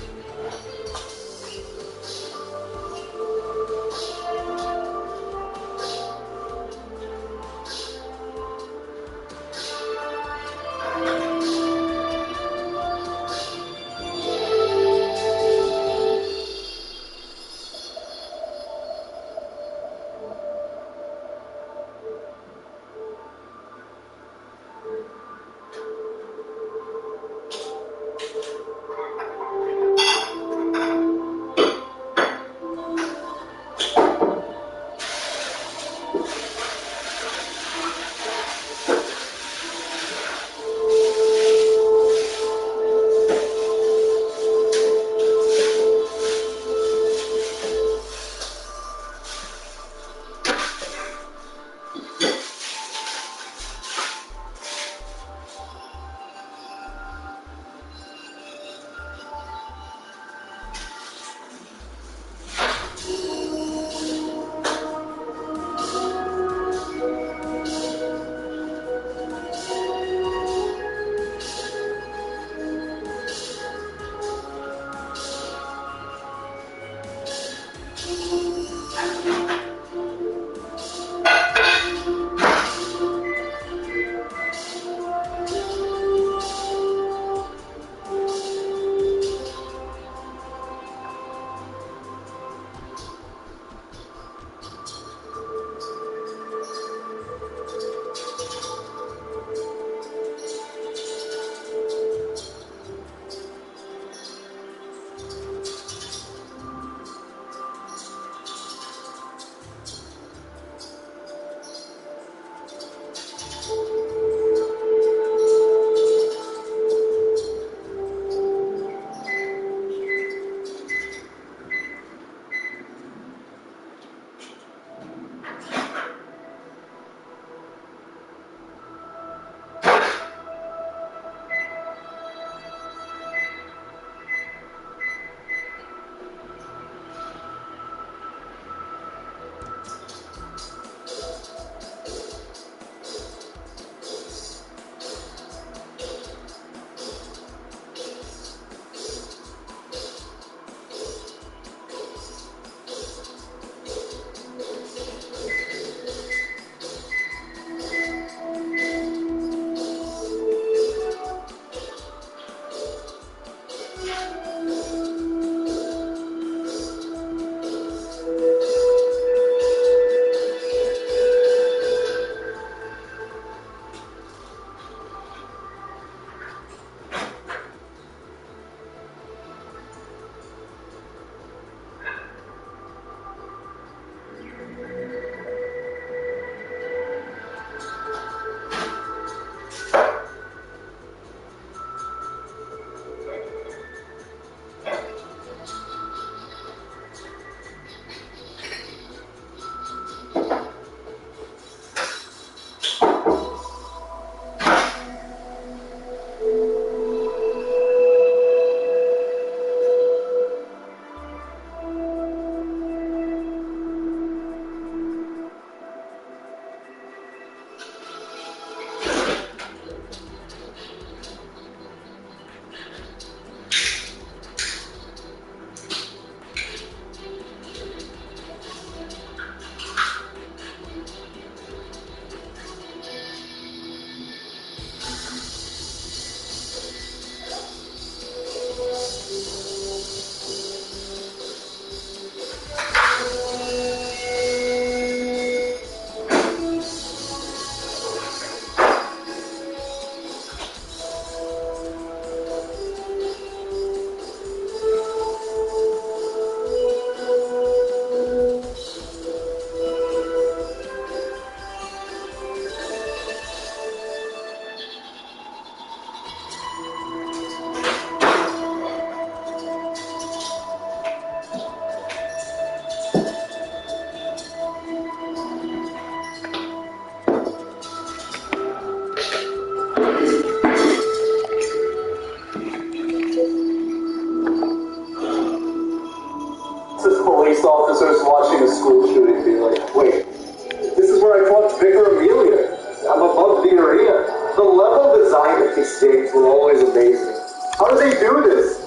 Vikings games will always amaze me. How do they do this?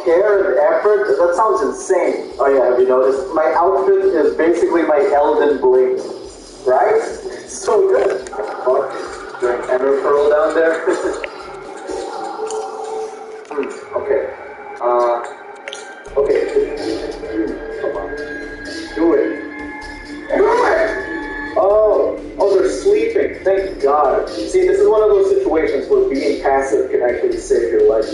Care and effort? That sounds insane. Oh yeah, have you noticed? My outfit is basically my Elden bling. Right? So good. Oh, Ember Pearl down there. Okay. Okay. Come on. Do it. Do it! Oh, they're sleeping. Thank God. See, this is one of those situations where being passive can actually save your life.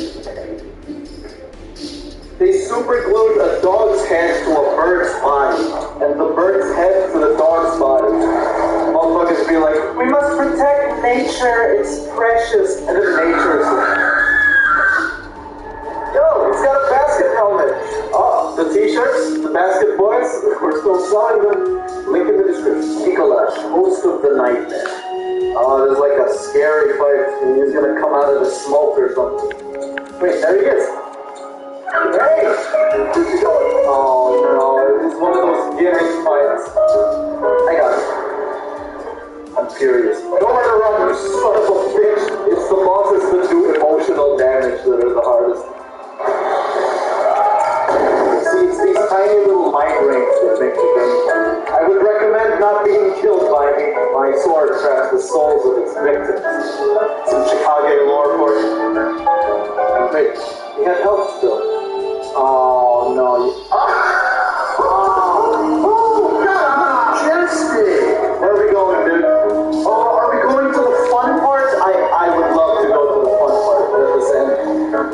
They super glued a dog's head to a bird's body, and the bird's head to the dog's body. Motherfuckers be like, we must protect nature, it's precious, and then nature is like, yo, he's got a basket helmet. Oh, the t-shirts, the basket boys, we're still selling them. Link in the description. Nikolash, host of the nightmare. Oh, there's like a scary fight, and he's gonna come out of the smoke or something. Wait, there he is. Hey! Where's he going? Oh no, it's one of those gimmick fights. I got it. I'm furious. Nowhere to run, you son of a bitch! It's the bosses that do emotional damage that are the hardest. See, it's these tiny little migraines that make the game. I would recommend not being killed by me. My sword traps the souls of its victims. Some Chicago lore for you. Wait, he had health still. Oh no. Majestic! Where are we going, dude? Oh, are we going to the fun part? I would love to go to the fun part, but at this end,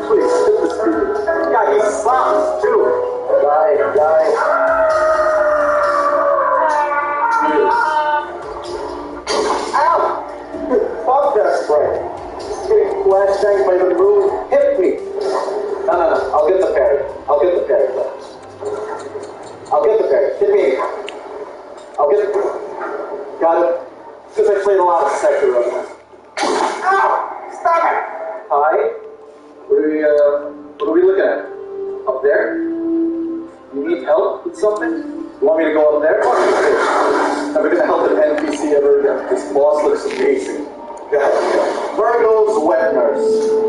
please, hit the speed. Yeah, he slaps too. Die. Ow! Fuck that sprite. Getting flashbanged by the moon. Hit me. No. I'll get the parry. Hit me. Got it. Because I played a lot of Sekiro. Ow! Stop it! Hi? What are we looking at? Up there? You need help with something? You want me to go up there? Fuck you, bitch. Never gonna help an NPC ever again. This boss looks amazing. God. Virgo's wet nurse.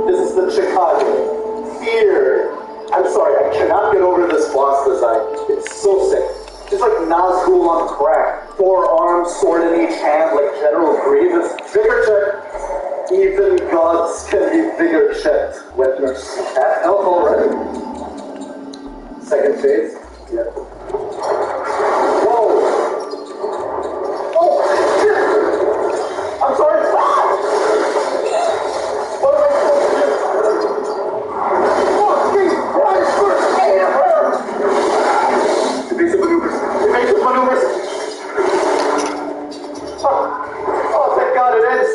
This is the Chicago. Fear. I'm sorry, I cannot get over this boss design. It's so sick. Just like Nazgul on crack. 4 arms, sword in each hand, like General Grievous. Vigor check. Even gods can be vigor checked. Wet nurse. Half health already. Second phase. Yeah. Whoa! Oh, shit! I'm sorry. What am I supposed to do? Evasive maneuvers. Oh, thank God it ends.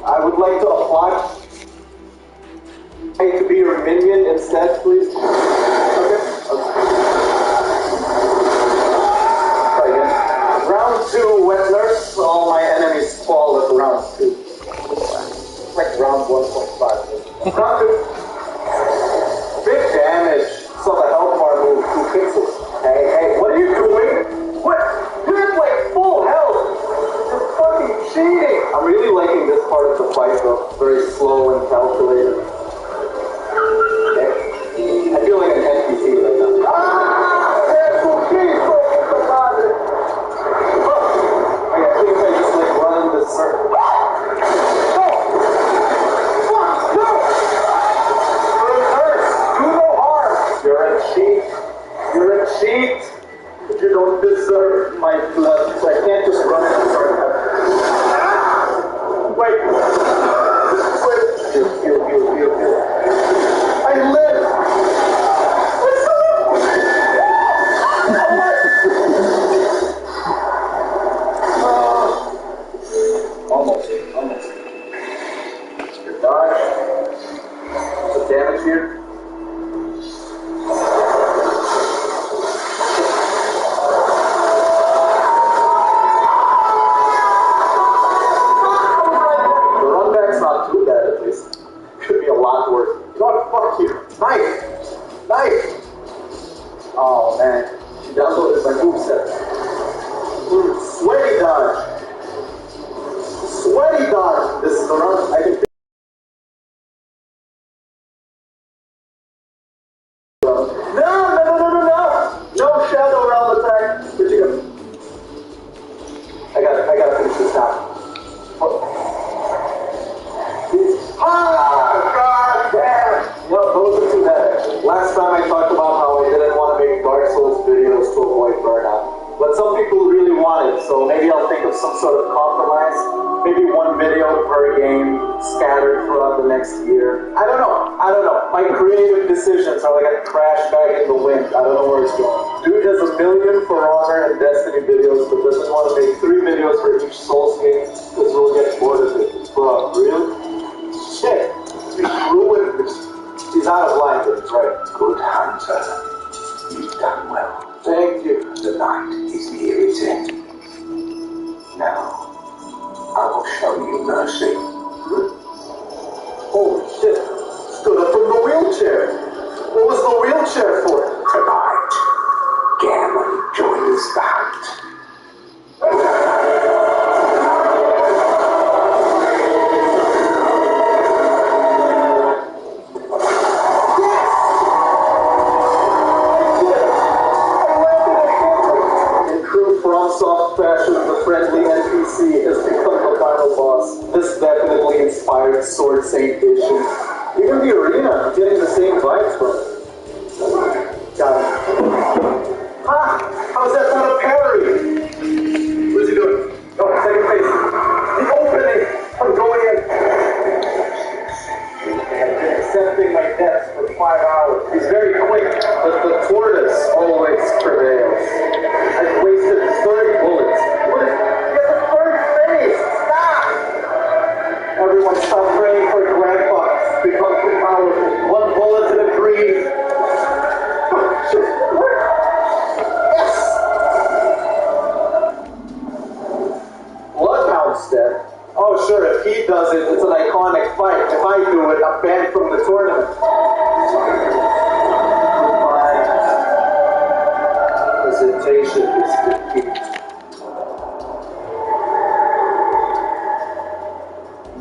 I would like to apply to be your minion instead, please. Okay. Try again. Round 2, wet nurse. All my enemies fall at round 2. Like round 1.5. Round 2. Big damage. So the health bar moved 2 pixels. Hey, what are you doing? What? You're at like full health. You're fucking cheating. I'm really liking this part of the fight though. Very slow and calculated. Okay. I feel like an NPC right now. That's okay, I think if I just like run in this circle. No! Fuck, no! You're a nurse. Do no harm. You're a cheat. But you don't deserve my blood, so I can't just run in the circle. Wait. Heal. I live. Almost. life, so maybe I'll think of some sort of compromise. Maybe one video per game scattered throughout the next year. I don't know. My creative decisions are like a crash bag in the wind. I don't know where it's going. Dude has 1 million For Honor and Destiny videos, but doesn't want to make 3 videos for each Souls game because we'll get bored of it. Bro, really? Shit. He's ruined this. He's out of line, but it's right. Good hunter. You've done well. Thank you. The night is near its end. Now, I will show you mercy. Holy shit. Stood up from the wheelchair. What was the wheelchair for? Tonight, Gammon joins the hunt. Soft fashion, the friendly NPC has become the final boss. This definitely inspired Sword Saint Edition. Even the arena, I'm getting the same vibes from it. Got it. How's that not a parry? What's he doing? Oh, second phase. The opening! I'm going in. I've been accepting my debts for 5 hours. He's very quick, but the tortoise always prevails. I've wasted 30 bullets. What is... Get the first phase! Stop! Everyone stop praying for Grandpa. Become too powerful. 1 bullet to the green. Yes! Bloodhound's dead. Oh, sure, if he does it, it's an iconic fight. If I do it, I'm banned from the tournament. Presentation is the key.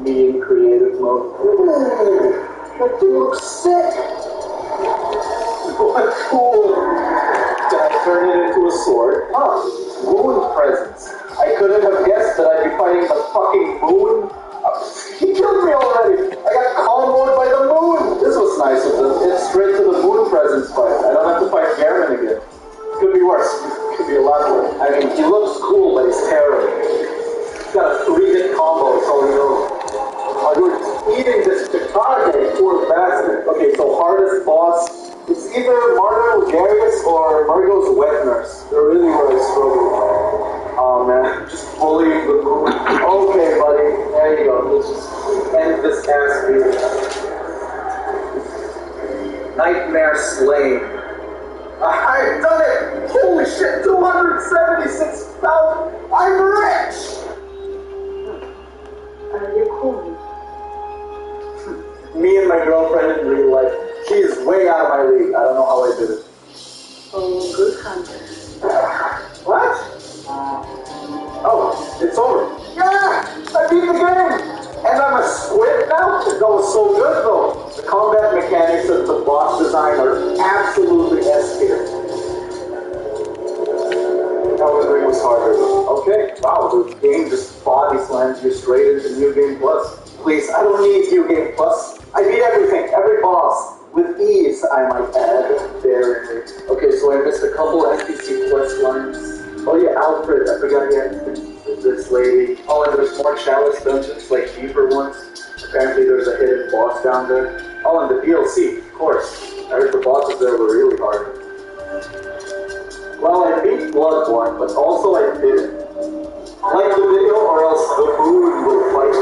Me in creative mode. That thing looks sick. What cool. Can I turn it into a sword? Moon presence. I couldn't have guessed that I'd be fighting the fucking moon. He killed me already. I got comboed by the moon. This was nice of them. It's straight to the moon presence fight. I don't have to fight Gammon again. Could be worse. Could be a lot worse. I mean, he looks cool, but he's terrible. He's got a 3-hit combo, so you know. Oh, you're eating this Chicago, poor bastard. Okay, so hardest boss. It's either Martyr Garius or Margot's Wet Nurse. They're really where I struggle. Oh man, just bullying the moon. Okay, buddy. There you go. Let's just end this ass beat. Nightmare Slain. I've done it! Holy shit, 276,000! I'm rich! You're cool. Me and my girlfriend in real life. She is way out of my league. I don't know how I did it. Oh, good hunter. What? Oh, it's over. Yeah! I beat the game! And I'm a squid now? That was so good though. The combat mechanics of the boss design are absolutely S-tier. Elden Ring was harder though. Okay, wow, the game just body slams you straight into New Game Plus. Please, I don't need New Game Plus. I beat everything, every boss. With ease, I might add. Daringly. Okay, so I missed a couple NPC quest lines. Oh yeah, Alfred, I forgot he had this lady. Oh, and there's more chalice dungeons, like deeper ones. Apparently there's a hidden boss down there. Oh, and the DLC, of course. I heard the bosses there were really hard. Well, I beat Bloodborne, but also I didn't. Like the video, or else the moon will fight me.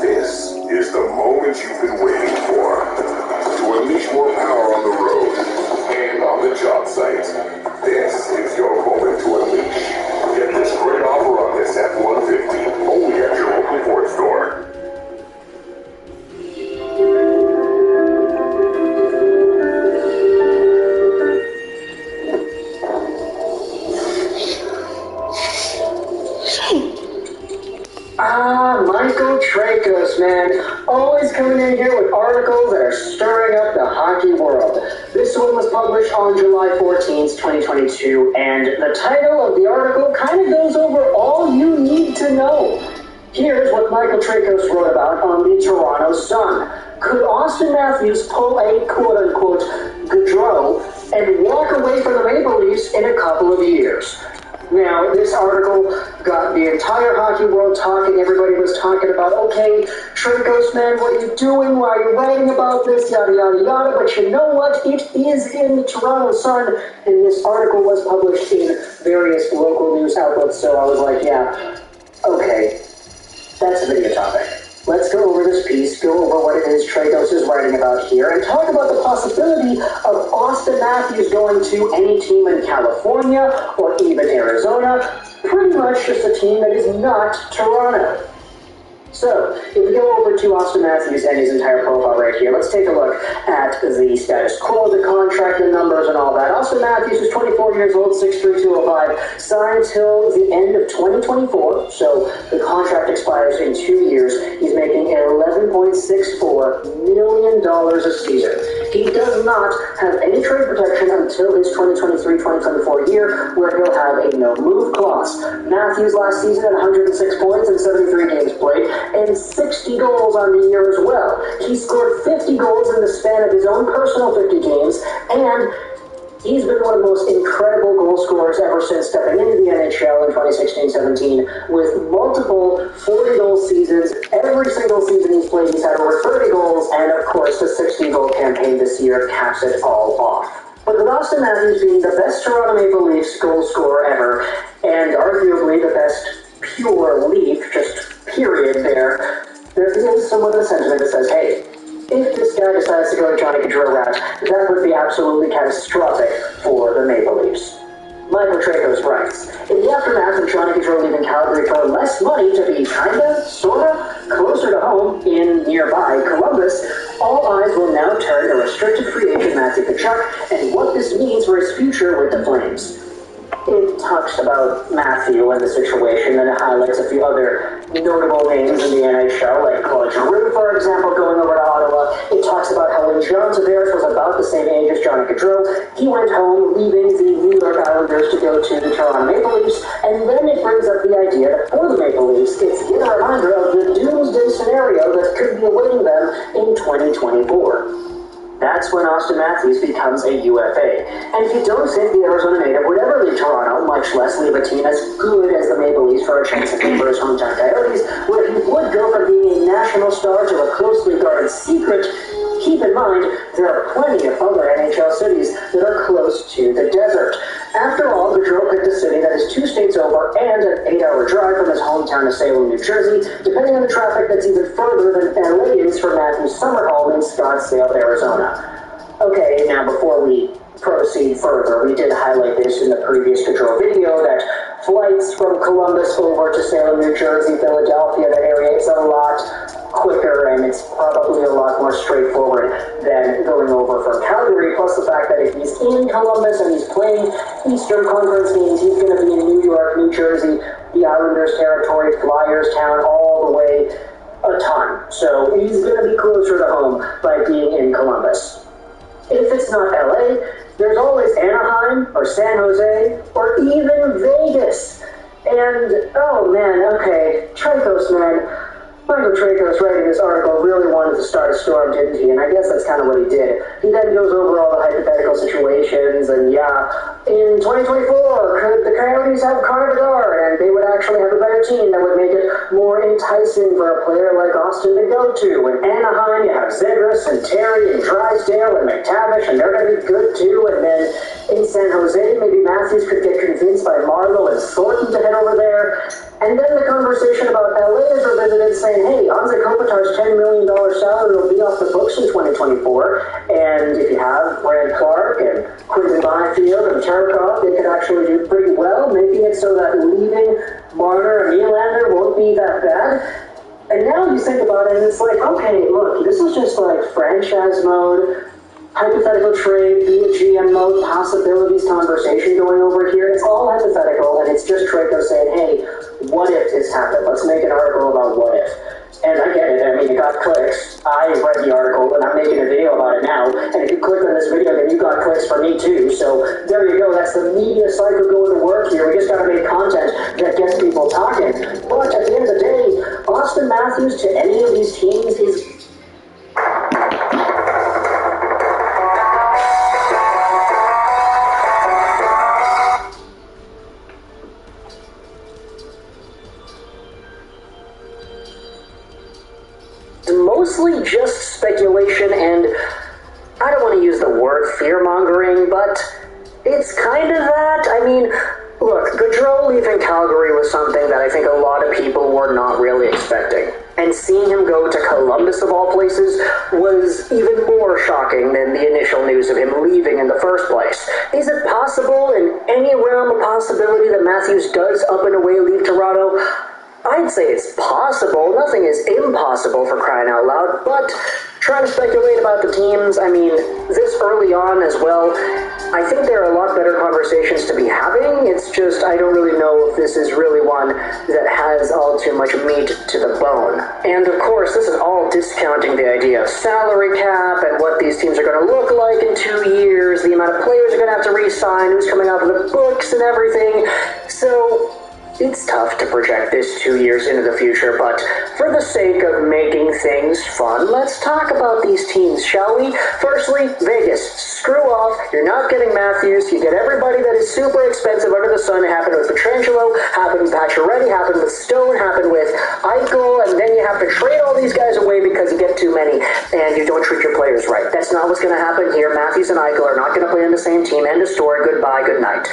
This is the moment you've been waiting for. To unleash more power on the road and on the job site. This is your moment to unleash. Get this great offer on this F-150 only at your local Ford store. Michael Tracos, man. Always coming in here with articles that are stirring up the hockey world. This one was published on July 14th, 2022, and the title of the article kind of goes over all you need to know. Here's what Michael Tracos wrote about on the Toronto Sun. Could Austin Matthews pull a quote-unquote Gaudreau and walk away from the Maple Leafs in a couple of years? Now, this article got the entire hockey world talking. Everybody was talking about, okay, Tracos, man, what are you doing? Why are you writing about this? Yada, yada, yada. But you know what? It is in the Toronto Sun, and this article was published in various local news outlets. So I was like, yeah, okay, that's a video topic. Let's go over this piece, go over what it is Tracos is writing about here, and talk about the possibility of Austin Matthews going to any team in California or even Arizona, pretty much just a team that is not Toronto. So, if we go over to Austin Matthews and his entire profile right here, let's take a look at the status quo, the contract, the numbers, and all that. Austin Matthews is 24 years old, 6'3", 205, signed till the end of 2024, so the contract expires in 2 years. He's making $11.64 million a season. He does not have any trade protection until his 2023-2024 year, where he'll have a no-move clause. Matthews last season had 106 points in 73 games played, and 60 goals on the year as well. He scored 50 goals in the span of his own personal 50 games, and he's been one of the most incredible goal scorers ever since stepping into the NHL in 2016-17, with multiple 40-goal seasons. Every single season he's played, he's had over 30 goals, and of course the 60-goal campaign this year caps it all off. But with Austin Matthews being the best Toronto Maple Leafs goal scorer ever, and arguably the best pure Leaf, just period there is somewhat of a sentiment that says, hey, if this guy decides to go to Johnny Gaudreau route, that would be absolutely catastrophic for the Maple Leafs. Michael Tracos writes, in the aftermath of Johnny Gaudreau leaving Calgary for less money to be kinda, sorta, closer to home in nearby Columbus, all eyes will now turn to restricted free agent Matthew Tkachuk and what this means for his future with the Flames. It talks about Matthew and the situation, and it highlights a few other notable names in the NHL, like Claude Giroux, for example, going over to Ottawa. It talks about how when John Tavares was about the same age as Johnny Gaudreau, he went home, leaving the New York Islanders to go to the Toronto Maple Leafs, and then it brings up the idea that for the Maple Leafs, it's yet a reminder of the doomsday scenario that could be awaiting them in 2024. That's when Austin Matthews becomes a UFA. And if you don't think the Arizona native would ever leave Toronto, much less leave a team as good as the Maple Leafs for a chance to play for his hometown Coyotes, where he would go from being a national star to a closely guarded secret, keep in mind, there are plenty of other NHL cities that are close to the desert. After all, Gaudreau picked a city that is 2 states over and an 8-hour drive from his hometown of Salem, New Jersey, depending on the traffic that's even further than LA is for Matthew's summer home in Scottsdale, Arizona. Okay, now before we proceed further, we did highlight this in the previous Gaudreau video that flights from Columbus over to Salem, New Jersey, Philadelphia, that area, it's a lot quicker and it's probably a lot more straightforward than going over from Calgary, plus the fact that if he's in Columbus and he's playing Eastern Conference games, he's going to be in New York, New Jersey, the Islanders territory, Flyers town, all the way a ton. So he's going to be closer to home by being in Columbus. If it's not LA, there's always Anaheim or San Jose or even Vegas. And, oh man, okay, Tracos, man. Michael Tracos, writing this article, really wanted to start a storm, didn't he? And I guess that's kind of what he did. He then goes over all the hypothetical situations, and yeah, in 2024, could the Coyotes have Connor Bedard, and they would actually have a better team that would make it more enticing for a player like Austin to go to. In Anaheim, you have Zegras and Terry and Drysdale and McTavish, and they're going to be good too. And then in San Jose, maybe Matthews could get convinced by Marlowe and Thornton to head over there. And then the conversation about LA is revisited, saying, hey, Anze Kopitar's $10 million salary will be off the books in 2024, and if you have Brand Clark and Quinton Byfield and Tarkov, they could actually do pretty well, making it so that leaving Marner and Nylander won't be that bad. And now you think about it, and it's like, okay, look, this is just like franchise mode, hypothetical trade, be a GM mode, possibilities conversation going over here. It's all hypothetical, and it's just Tracos saying, hey, what if this happened? Let's make an article about what if. And I get it, I mean, it got clicks. I read the article, and I'm making a video about it now. And if you click on this video, then you got clicks for me too. So there you go, that's the media cycle going to work here. We just gotta make content that gets people talking. But at the end of the day, Austin Matthews to any of these teams is... mostly just speculation, and I don't want to use the word fear-mongering, but it's kind of that. I mean, look, Gaudreau leaving Calgary was something that I think a lot of people were not really expecting. And seeing him go to Columbus, of all places, was even more shocking than the initial news of him leaving in the first place. Is it possible, in any realm of possibility, that Matthews does up and away leave Toronto? I'd say it's possible. Nothing is impossible, for crying out loud, but trying to speculate about the teams, I mean, this early on as well, I think there are a lot better conversations to be having. It's just, I don't really know if this is really one that has all too much meat to the bone. And of course, this is all discounting the idea of salary cap and what these teams are going to look like in 2 years, the amount of players are going to have to re-sign, who's coming off of the books and everything. So it's tough to project this 2 years into the future, but for the sake of making things fun, let's talk about these teams, shall we? Firstly, Vegas. Screw off. You're not getting Matthews. You get everybody that is super expensive under the sun. It happened with Pietrangelo, happened with Pacioretty, happened with Stone, happened with Eichel, and then you have to trade all these guys away because you get too many and you don't treat your players right. That's not what's going to happen here. Matthews and Eichel are not going to play on the same team. End of story. Goodbye. Good night.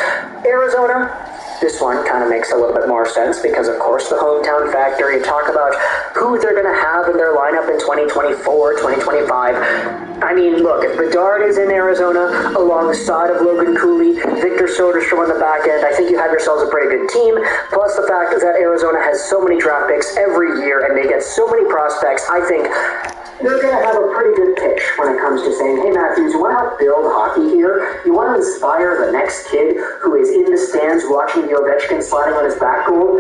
Arizona. This one kind of makes a little bit more sense because, of course, the hometown factor. You talk about who they're going to have in their lineup in 2024, 2025. I mean, look, if Bedard is in Arizona alongside of Logan Cooley, Victor Soderstrom on the back end, I think you have yourselves a pretty good team. Plus the fact is that Arizona has so many draft picks every year and they get so many prospects. I think they're going to have a pretty good pitch when it comes to saying, hey, Matthews, you want to help build hockey here? You want to inspire the next kid who is in the stands watching the Ovechkin sliding on his back goal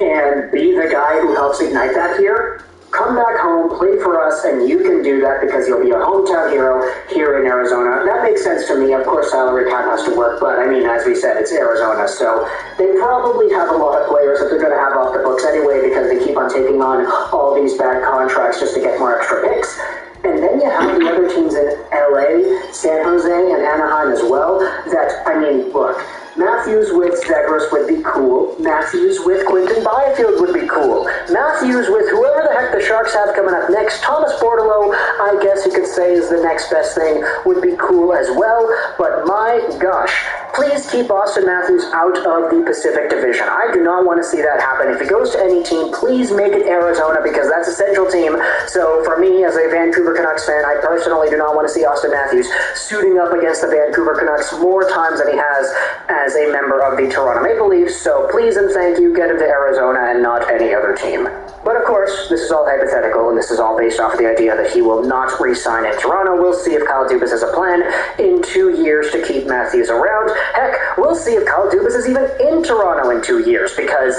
and be the guy who helps ignite that here? Come back home, play for us, and you can do that because you'll be a hometown hero here in Arizona. That makes sense to me. Of course, salary cap has to work, but I mean, as we said, it's Arizona, so they probably have a lot of players that they're going to have off the books anyway because they keep on taking on all these bad contracts just to get more extra picks. And then you have the other teams in LA, San Jose, and Anaheim as well that, I mean, look, Matthews with Zegras would be cool. Matthews with Quinton Byfield would be cool. Matthews with whoever the heck the Sharks have coming up next. Thomas Bordeleau, I guess you could say, is the next best thing, would be cool as well. But my gosh, please keep Austin Matthews out of the Pacific Division. I do not want to see that happen. If he goes to any team, please make it Arizona because that's a central team. So for me, as a Vancouver Canucks fan, I personally do not want to see Austin Matthews suiting up against the Vancouver Canucks more times than he has as a member of the Toronto Maple Leafs. So please and thank you, get him to Arizona and not any other team. But of course, this is all hypothetical, and this is all based off of the idea that he will not re-sign in Toronto. We'll see if Kyle Dubas has a plan in 2 years to keep Matthews around. Heck, we'll see if Kyle Dubas is even in Toronto in 2 years, because,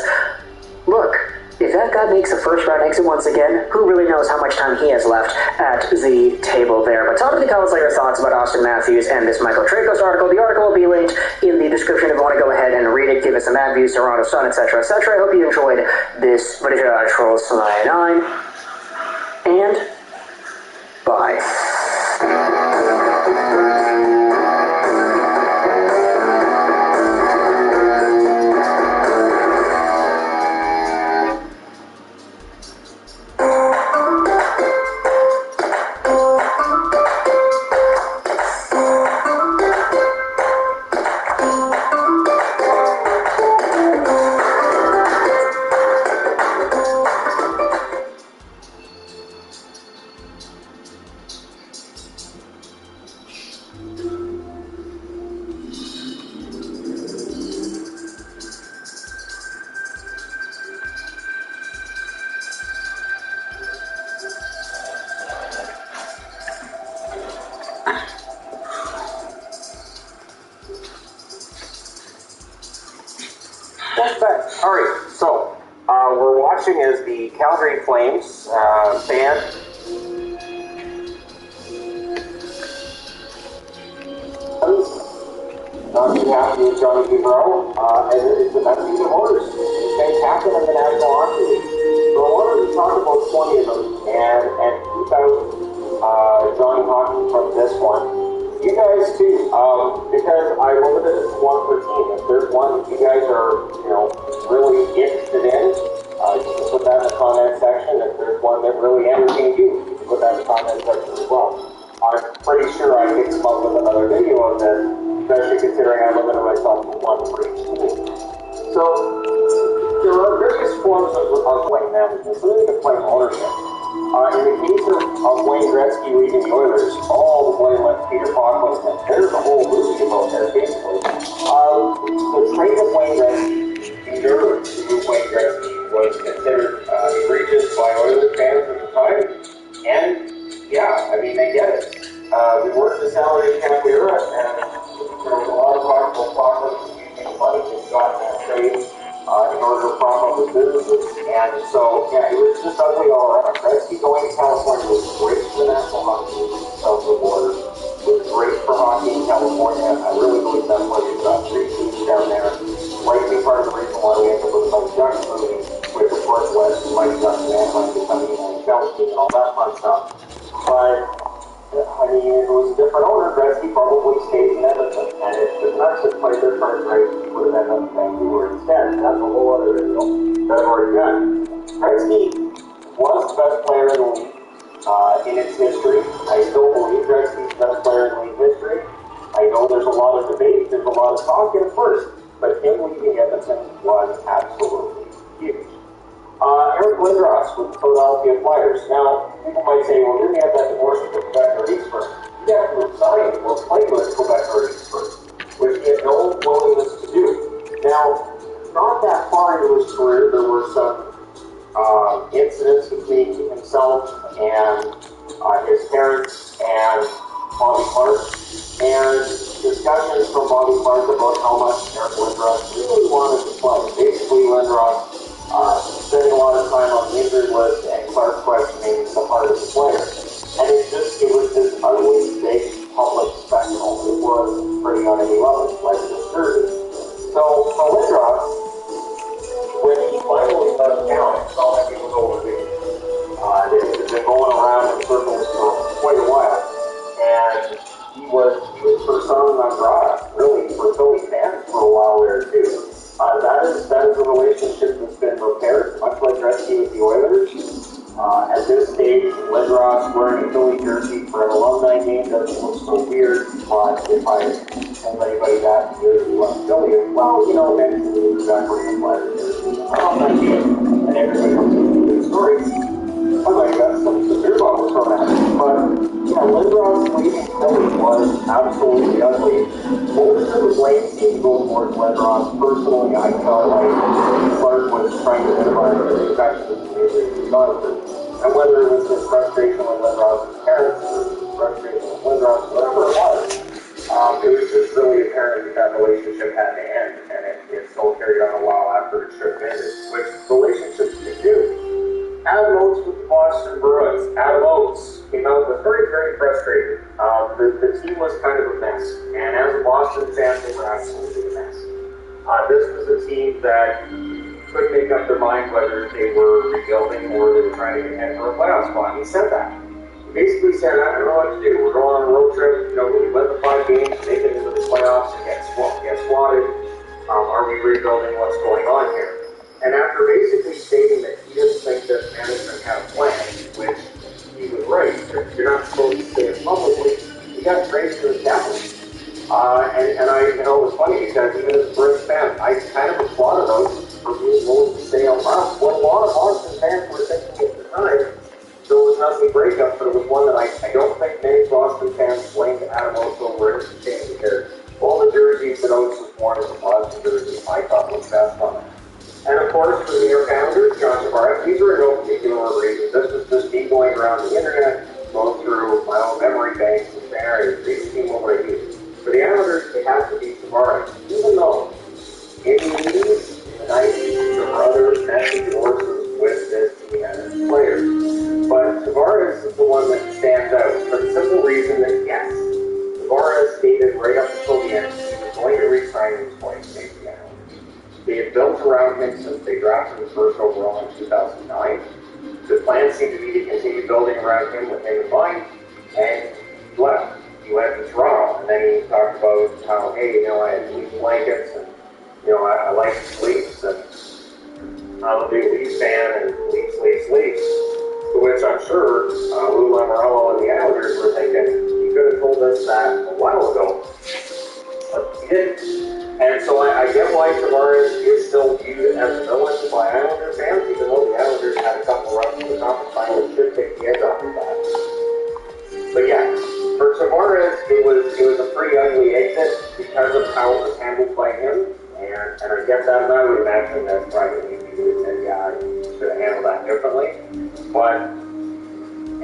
look, if that guy makes a first-round exit once again, who really knows how much time he has left at the table there. But tell me in the comments your thoughts about Austin Matthews and this Michael Tracos article. The article will be linked in the description if you want to go ahead and read it, give it some ad views, Toronto Sun, etc., etc. I hope you enjoyed this video. Troll Slide 9, and bye. Alright, so we're watching as the Calgary Flames band. Not too happy with Johnny Gaudreau, and it's the best piece of orders. He's been captain of the National Hockey League. So I wanted to talk about 20 of them and keep out Johnny Hockey from this one. You guys too, because I limited it to one per team. If there's one that you guys are, really interested in, you can put that in the comment section. If there's one that really entertained you, you can put that in the comment section as well. I'm pretty sure I can come up with another video of this, especially considering I limited myself to one for each team. So, there are various forms of playing management, including the playing ownership. In the case of Wayne Gretzky leading the Oilers, all the blame went to Peter Pocklington. There's a whole movie about that, basically. The trade of Wayne Gretzky, the nerve to move Wayne Gretzky, was considered egregious by Oilers fans at the time. And, yeah, I mean, they get it. We worked the salary cap era, and there was a lot of talk about Pocklington using money to got that trade in order to prop up his businesses. And so, yeah, it was just ugly all around. Gretzky going to California was great for the National Hockey League south of the border. It was great for hockey in California. I really believe that's why we've got 3 teams down there. Likely part of the reason why we ended up with the Mike Ducks movie, with the Northwest, Mike Ducks and Anaheim becoming an NHL team and all that fun stuff. But, I mean, if it was a different owner, Gretzky probably stayed in Edmonton. And if the Ducks had played their cards right, he would have ended up in Vancouver instead. That's a whole other video that I've already done. Gretzky was the best player in the league in its history. I still believe Gretzky's the best player in league history. I know there's a lot of debate, there's a lot of talk at first, but him leaving Edmonton was absolutely huge. Eric Lindros with the Philadelphia Flyers. Now, people might say, well, didn't he have that divorce with the Quebec Nordiques first? Yeah, he was signed or played with Quebec Nordiques first, which he had no willingness to do. Now, not that far into his career, there were some incidents between himself and his parents and Bobby Clarke, and discussions from Bobby Clarke about how much Eric Lindros really wanted to play. Basically, Lindros spending a lot of time on the injured list and Clarke questioning the heart of the player. And it was this ugly, fake, public spectacle. It was pretty on any level, like this jersey. So, for Lindros, when he finally got down, it felt like it was overdue. This has been going around in circles for quite a while. And he was persona non grata, really, for Philly fans for a while there, too. That is a relationship that's been repaired, much like Gretzky with the Oilers. At this stage, Lindros wearing a Philly jersey for an alumni game doesn't look so weird, but if I told anybody that jersey was Philly, well, eventually it was back wearing a Flyers jersey. Alumni game, and everybody else knows the good story. I might have some beer bottles thrown at me, but yeah, Lindros leaving Philly was absolutely ugly. Most of the blame seemed to go towards Lindros. Personally, I felt like Clarke was trying to minimize the effects of the injury he got. And whether it was his frustration with Lindros' parents or his frustration with Lindros, whatever it was just really apparent that relationship had to end, and it still carried on a while after it should have ended, which relationships can do. Adam Oates with the Boston Bruins. Adam Oates came out with very, very frustrated. The team was kind of a mess, and as a Boston fan, they were absolutely a mess. This was a team that couldn't make up their mind whether they were rebuilding or they were trying to get ahead for a playoff spot. He said that. He basically said, I don't know what to do. We're going on a road trip. We win the 5 games, make it into the playoffs, and get swatted. Are we rebuilding? What's going on here? And after basically stating that he didn't think that management had a plan, which he was right, if you're not supposed to say it publicly, he got praised for his captain. And it was funny because even as a Bruins fan, I kind of applauded him for being willing to say out loud what a lot of Boston fans were thinking at the time. So it was nothing breakup, but it was one that I don't think many Boston fans blamed Adam Oates over anything because all the jerseys that Oates was worn as a Boston jersey, I thought was best on it. And of course, for the New York Islanders, John Tavares, these were no particular reason. This was just me going around the internet, going through my own memory banks and saying, these team what I use. For the Islanders, it has to be Tavares, even though in the 90s, there were other messy doors They had built around him since they drafted him first overall in 2009. The plan seemed to be to continue building around him with him in mind, and he left. He went to Toronto, and then he talked about how, hey, I had Leaf blankets, and, I like Leafs, and I'm a big Leafs fan, and Leafs. To which I'm sure Lou Lamoriello and the Islanders were thinking, he could have told us that a while ago, but he didn't. And so I get why Tavares is still viewed as a villain by Islander fans, even though the Islanders had a couple runs to the conference final and should take the edge off of that. But yeah, for Tavares, it was a pretty ugly exit because of how it was handled by him, and I get that, and I would imagine that privately he would have said, yeah, I should have handled that differently. But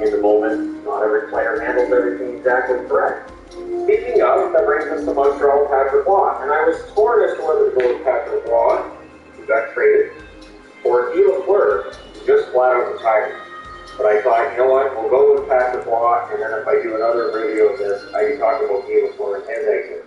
in the moment, not every player handles everything exactly correct. Speaking of, that brings us to Montreal, Patrick Roy, and I was torn as to whether to go with Patrick Roy, who got traded, or Guy Lafleur, who just flat out retired. But I thought, you know what, we'll go with Patrick Roy, and then if I do another review of this, I can talk about Guy Lafleur and his exit.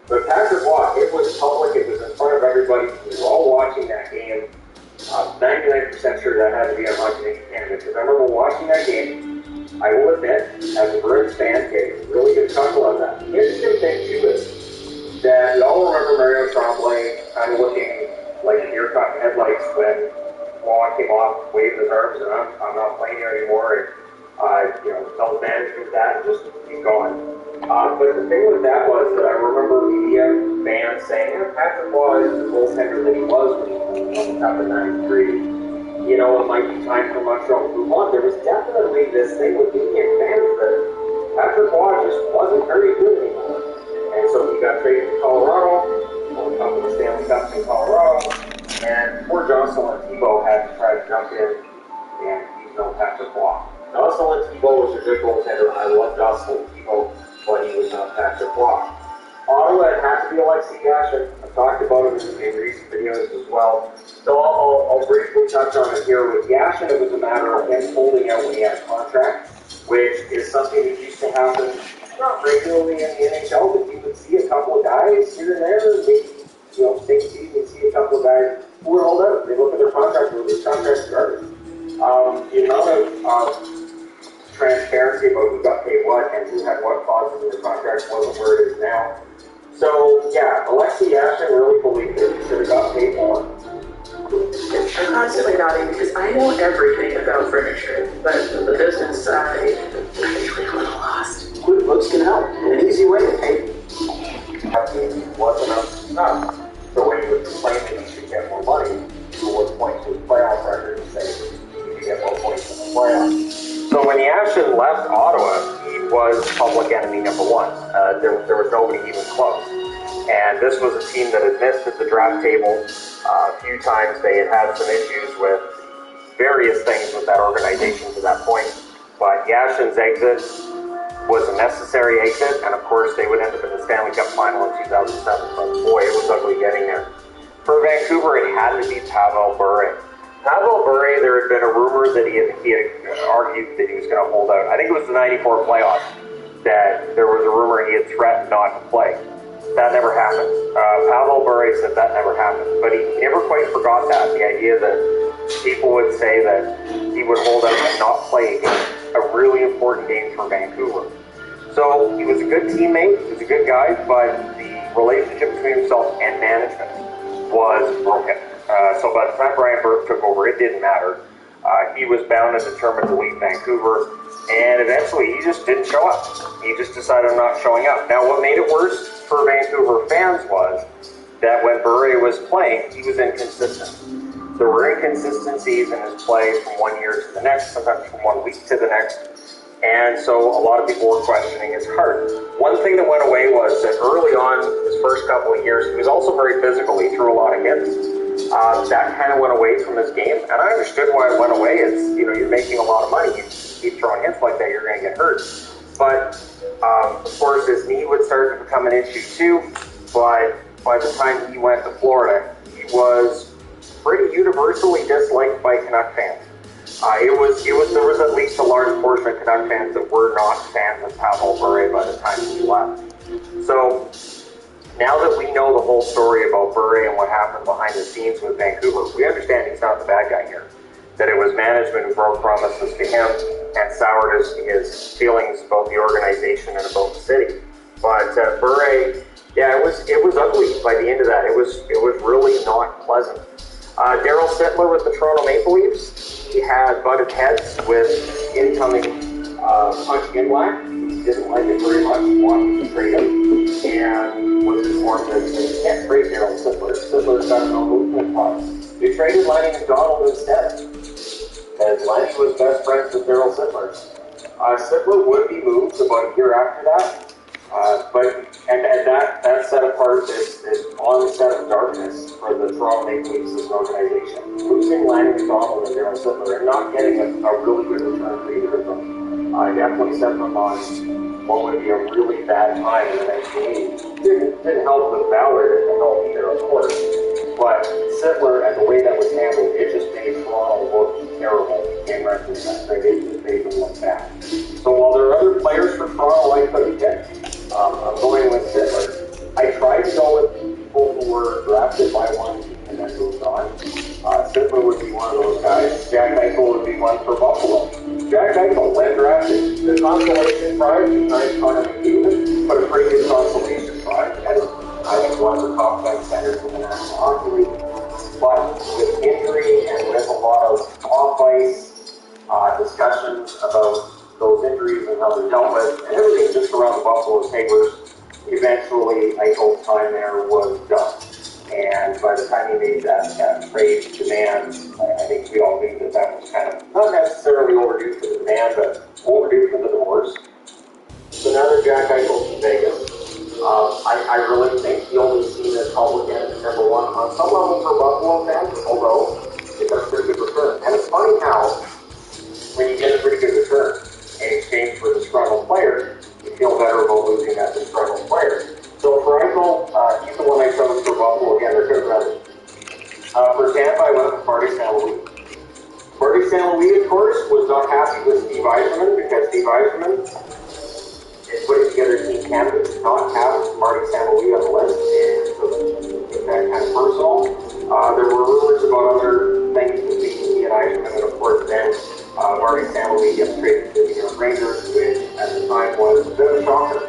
But Patrick Roy, it was public, it was in front of everybody, we were all watching that game. 99% sure that had to be on Hockey Night in Canada, because I remember watching that game. I will admit, as a Bruins fan, getting a really good chuckle on that. The interesting thing, too, is that we all remember Mario Tremblay kind of looking like deer caught in headlights when Roy came off, waved his arms, and I'm not playing here anymore, and, tells management that and just keep going. But the thing with that was that I remember media fans saying, Patrick Roy is the goaltender that he was when he won the Cup in 93. It might be time for Montreal to move on. There was definitely this thing with media fans that Patrick Roy just wasn't very good anymore. And so he got traded to Colorado, won a couple of Stanley Cups in Colorado, and poor Jocelyn Thibault had to try to jump in, and he's no Patrick Roy. Jocelyn Thibault was a good goaltender. I love Jocelyn Thibault, but he was not Patrick Roy. Ottawa, it had to be Alexei Yashin. I've talked about him in recent videos as well. So I'll briefly touch on it here. With Yashin, it was a matter of him holding out when he had a contract, which is something that used to happen not regularly in the NHL, but you would see a couple of guys here and there, maybe, same season, you'd see a couple of guys who would hold out. They look at their contract, and their contract started. The amount of transparency about who got paid what and who had what clauses in their contract wasn't where it is now. So, yeah, Alexei Yashin really believed that he should have got paid more. I'm constantly nodding because I know everything about furniture, but the business side, I'm usually a little lost. Quick looks can help. An easy way to pay. Wasn't enough. So when he would complain that he should get more money, he would point to his playoff record and say he should get more points in the playoffs. So when Yashin left Ottawa, he was public enemy number one. There was nobody even close. And this was a team that had missed at the draft table a few times. They had some issues with various things with that organization to that point. But Yashin's exit was a necessary exit, and of course they would end up in the Stanley Cup final in 2007. But boy, it was ugly getting there. For Vancouver, it had to be Pavel Bure. Pavel Bure, there had been a rumor that he had argued that he was going to hold out. I think it was the 94 playoffs that there was a rumor he had threatened not to play. That never happened. Pavel Bure said that never happened, but he never quite forgot that. The idea that people would say that he would hold out and not play a really important game for Vancouver. So he was a good teammate, he was a good guy, but the relationship between himself and management was broken. So by the time Brian Burke took over, it didn't matter. He was bound and determined to leave Vancouver, and eventually he just didn't show up. He just decided on not showing up. Now, what made it worse for Vancouver fans was that when Bure was playing, he was inconsistent. There were inconsistencies in his play from 1 year to the next, sometimes from 1 week to the next, and so a lot of people were questioning his heart. One thing that went away was that early on, his first couple of years, he was also very physical. He threw a lot of hits. That kind of went away from his game, and I understood why it went away. It's, you're making a lot of money. You keep throwing hits like that, you're going to get hurt. But, of course, his knee would start to become an issue too, but by the time he went to Florida, he was pretty universally disliked by Canuck fans. There was at least a large portion of Canuck fans that were not fans of Pavel Bure by the time he left. So, Now that we know the whole story about Bure and what happened behind the scenes with Vancouver, we understand he's not the bad guy here. That it was management who broke promises to him and soured his feelings about the organization and about the city. But Bure, yeah, it was ugly by the end of that. It was really not pleasant. Daryl Sittler with the Toronto Maple Leafs, he had butted heads with incoming Punch Inlack. He didn't like it very much, wanted to trade him, and was informed that you can't trade Daryl Sittler. Sittler's got no movement clause. They traded Lanny McDonald instead, as Lanny was best friends with Daryl Sittler. Sittler would be moved about a year after that, but that set apart this onset of darkness for the Toronto Maple Leafs as an organization. Losing Lanny McDonald and Daryl Sittler and not getting a really good return for either of them definitely set them on what would be a really bad time in the 1980s. Didn't help with Ballard, didn't help either, of course. But Sittler and the way that was handled, it just made Toronto look terrible in retrospect. It just made them look bad. So while there are other players for Toronto I could get, I'm going with Sittler. I tried to go with people who were drafted by one team and then moved on. Sittler would be one of those guys. Jack Eichel would be one for Buffalo. Jack Eichel, when drafted, the consolation prize behind Connor McDavid, but a pretty good consolation prize. I think one of the top 10 centers in the National Hockey League. But with injury and with a lot of off-ice discussions about those injuries and how they're dealt with, and everything just around the Buffalo Sabres, eventually Eichel's time there was done. And by the time he made that trade demand, I think we all knew that was kind of not necessarily overdue for the demand, but overdue for the divorce. So now that Jack Eichel's in Vegas, I really think the only team that's public and number one on some level for Buffalo fans, although it got a pretty good return. And it's funny how when you get a pretty good return in exchange for a disgruntled player, you feel better about losing that disgruntled player. So for Eichel, he's the one I chose for Buffalo. Again, they're good brothers. For Tampa, I went with Marty St. Louis. Marty St. Louis, of course, was not happy with Steve Yzerman because Steve Yzerman is putting together Team Canada, did not have Marty St. Louis on the list, and so it's that kind of personal. There were rumors about other things between he and Yzerman, and of course then Marty St. Louis gets traded to the New York Rangers, which at the time was a bit of a shocker.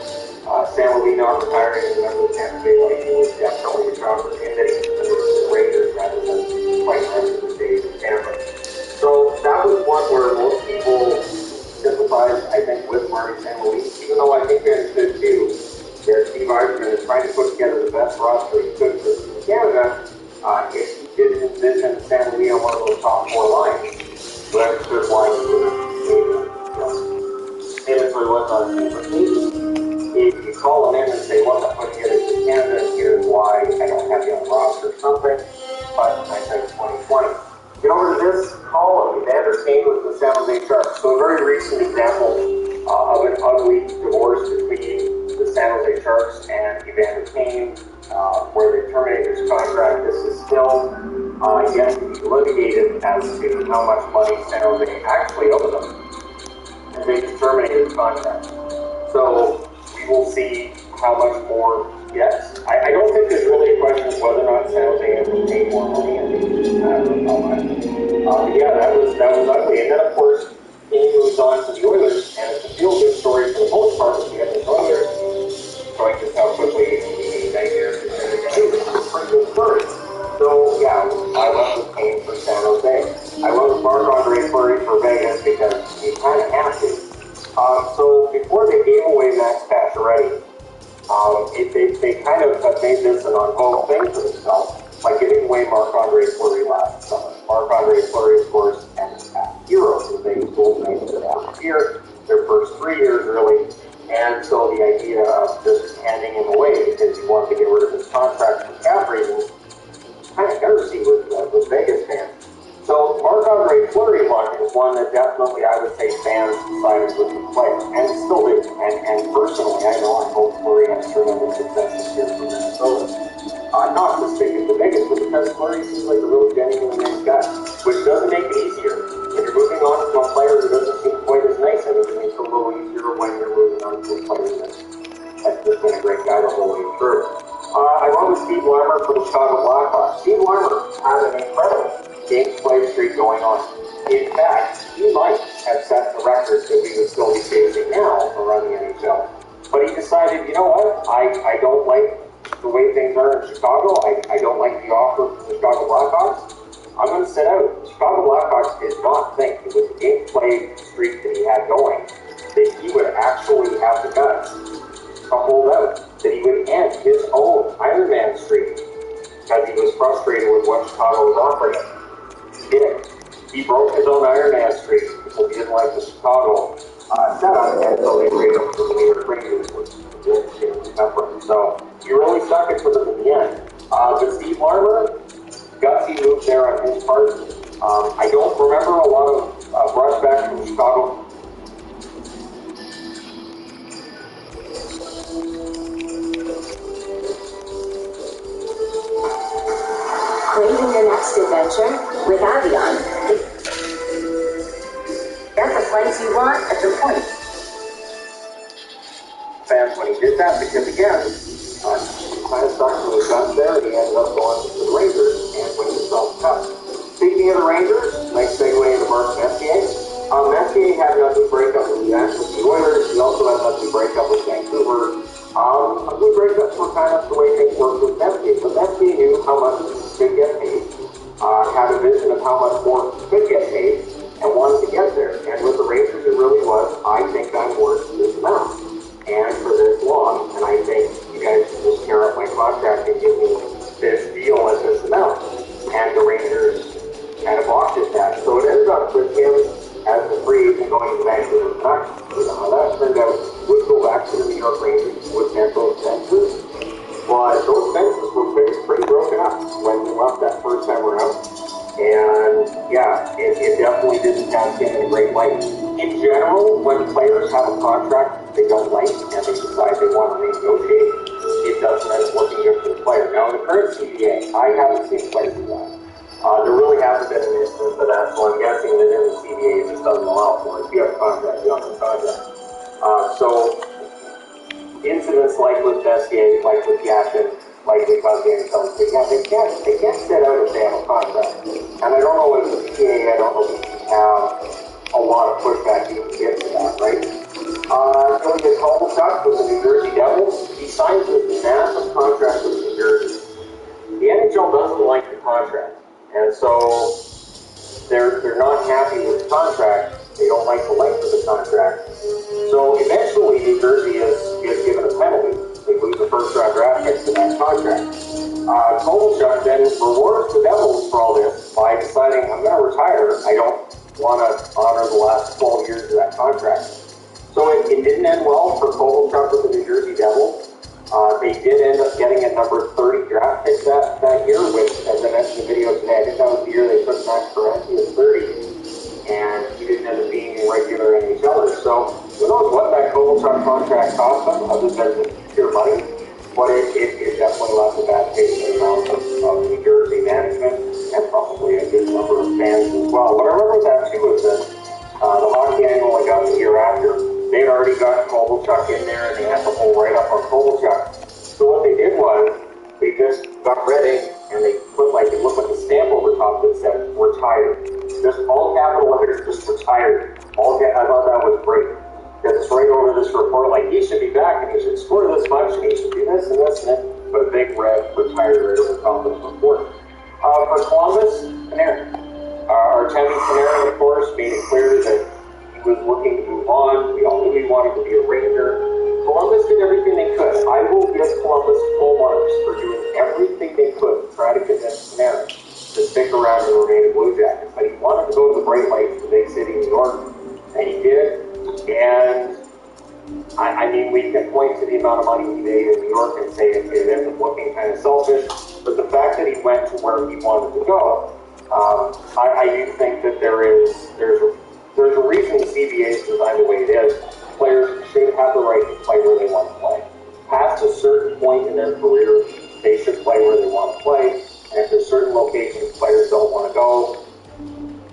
St. Louis not retiring as a member of the Tampa Bay Lightning was definitely a shocker, and that he was the Rangers rather than playing the rest of the days in Tampa. So that was one where most people sympathized, I think, with Marty St. Louis, even though I think they understood too that Steve Yzerman is trying to put together the best roster he could for Canada. If he didn't envision St. Louis on one of those top four lines, so I understood why he would famously was on the if you call them in and say, look, I'm putting together for Canada, and here's why I don't have you on the roster or something, but I said 2020. Get over to this column, Evander Kane with the San Jose Sharks. So a very recent example of an ugly divorce between the San Jose Sharks and Evander Kane, where they terminated his contract. This is still yet to be litigated as to how much money San Jose actually owed them, and they terminated his contract. So we will see how much more gets. I don't think there's really a question of whether or not San Jose has to pay more money. I think it's just a matter of how much. Yeah, that was ugly. And then, of course, he moves on to the Oilers, and it's a feel-good story for the most part with the Edmonton Oilers, showing just how quickly he got here. It's a pretty good story. So, yeah, I went with Kane for San Jose. I went with Marc-Andre Fleury for Vegas because you kind of have to. So before they gave away Max Pacioretty, they kind of made this an ongoing thing for themselves by giving away Marc-Andre Fleury last summer. Marc-Andre Fleury, of course, and heroes of the Vegas Golden Knights last year, their first 3 years really, and so the idea of just handing him away because you want to get rid of his contract for cap reasons kind of heresy with Vegas fans. So Marc-Andre Fleury one is one that definitely I would say fans sided with the player, and still do. And personally, I know I hope Fleury has tremendous success this year for Minnesota. Not just because of Vegas, but because Fleury seems like a really genuine nice guy, which doesn't make it easier. If you're moving on to a player who doesn't seem quite as nice, and it makes it a little easier when you're moving on to a player that's just been a great guy the whole way through. I went with Steve Weimer for the Chicago Blackhawks. Steve Weimer had an incredible game play streak going on. In fact, he might have set the records that we would still be chasing now around the NHL. But he decided, you know what, I don't like the way things are in Chicago. I don't like the offer from the Chicago Blackhawks. I'm going to sit out. The Chicago Blackhawks did not think it was a game play streak that he had going that he would actually have the guts to hold out, that he would end his own Ironman streak because he was frustrated with what Chicago was offering him. He did. He broke his own Ironman streak because he didn't like the Chicago setup, and so they traded him to the New York Rangers, which didn't remember. So he really stuck it to them in the end. But Steve Larmer, gutsy move there on his part. I don't remember a lot of brushbacks from Chicago. Craving your next adventure? With Avion, get the flights you want at the point. Fans when he did that, because again, he kind of stuck to his guns there, and he ended up going to the Rangers and winning himself the cup. Speaking of the Rangers, nice segue into Mark Messier. Messier had an ugly breakup with the Oilers. He also had an ugly breakup with Vancouver. Ugly breakups were kind of the way things worked with Messier, but Messier knew how much he could get paid, had a vision of how much more he could get paid, and wanted to get there. And with the Rangers, it really was, I think I'm worth this amount, and for this long, and I think you guys should just tear up my contract and give me this deal at this amount. And the Rangers kind of balked at that. So it ended up with him as the free agent going to Vancouver Canucks. You know how that turned out. Would go back to the New York Rangers, would get those fences. But those fences were pretty broken up when we left that first time around. And yeah, it definitely didn't cast him in a great light. In general, when players have a contract they don't like and they decide they want to renegotiate, it doesn't end up working good for the player. Now, in the current CBA, I haven't seen players do that. There really hasn't been an instance of that, so I'm guessing that in the CBA it just doesn't allow for it. If you have a contract, you have a contract. So, incidents like with Messier, like with Yashin, like with Cousins, they can't sit out if they have a contract. And I don't know if the CBA, I don't know if you have a lot of pushback you can get to that, right? Ilya Kovalchuk with the New Jersey Devils, he signs this massive contract with New Jersey. The NHL doesn't like the contract, and so they're not happy with the contract. They don't like the length of the contract. So eventually, New Jersey is given a penalty. They lose the first-round draft picks to that contract. Kovalchuk then rewards the Devils for all this by deciding, I'm going to retire. I don't want to honor the last 12 years of that contract. So it didn't end well for Kovalchuk with the New Jersey Devils. They did end up getting a number 30 draft pick that year, which, as I mentioned in the video today, I think that was the year they took Max Parenti at 30. And he didn't end up being a regular NHLer. So who knows what that Kovalchuk contract cost them, other than pure money. But it definitely left a bad taste in the mouth of New Jersey management and probably a good number of fans as well. What I remember with that too is that the hockey angle I got the year after, they had already got Kovalchuk in there and they had the whole write-up on Kovalchuk. So what they did was they just got red ink and they put it looked like a stamp over top that said retired. Just all capital letters, just retired. I thought that was great. Because it's right over this report, like he should be back and he should score this much and he should do this and this and that. But a big red retired right over top of this report. For Columbus, Panarin. Artemi Panarin, of course, made it clear that he was looking to move on. We all knew he wanted to be a Ranger. Columbus did everything they could. I will give Columbus full marks for doing everything they could to try to convince Panarin to stick around and remain a Blue Jacket. But he wanted to go to the bright lights, the big city, New York, and he did. And I mean, we can point to the amount of money he made in New York and say it ended up looking kind of selfish. But the fact that he went to where he wanted to go, I do think that there's a reason the CBA is designed the way it is. Players should have the right to play where they want to play. Past a certain point in their career, they should play where they want to play. And if there's certain locations players don't want to go,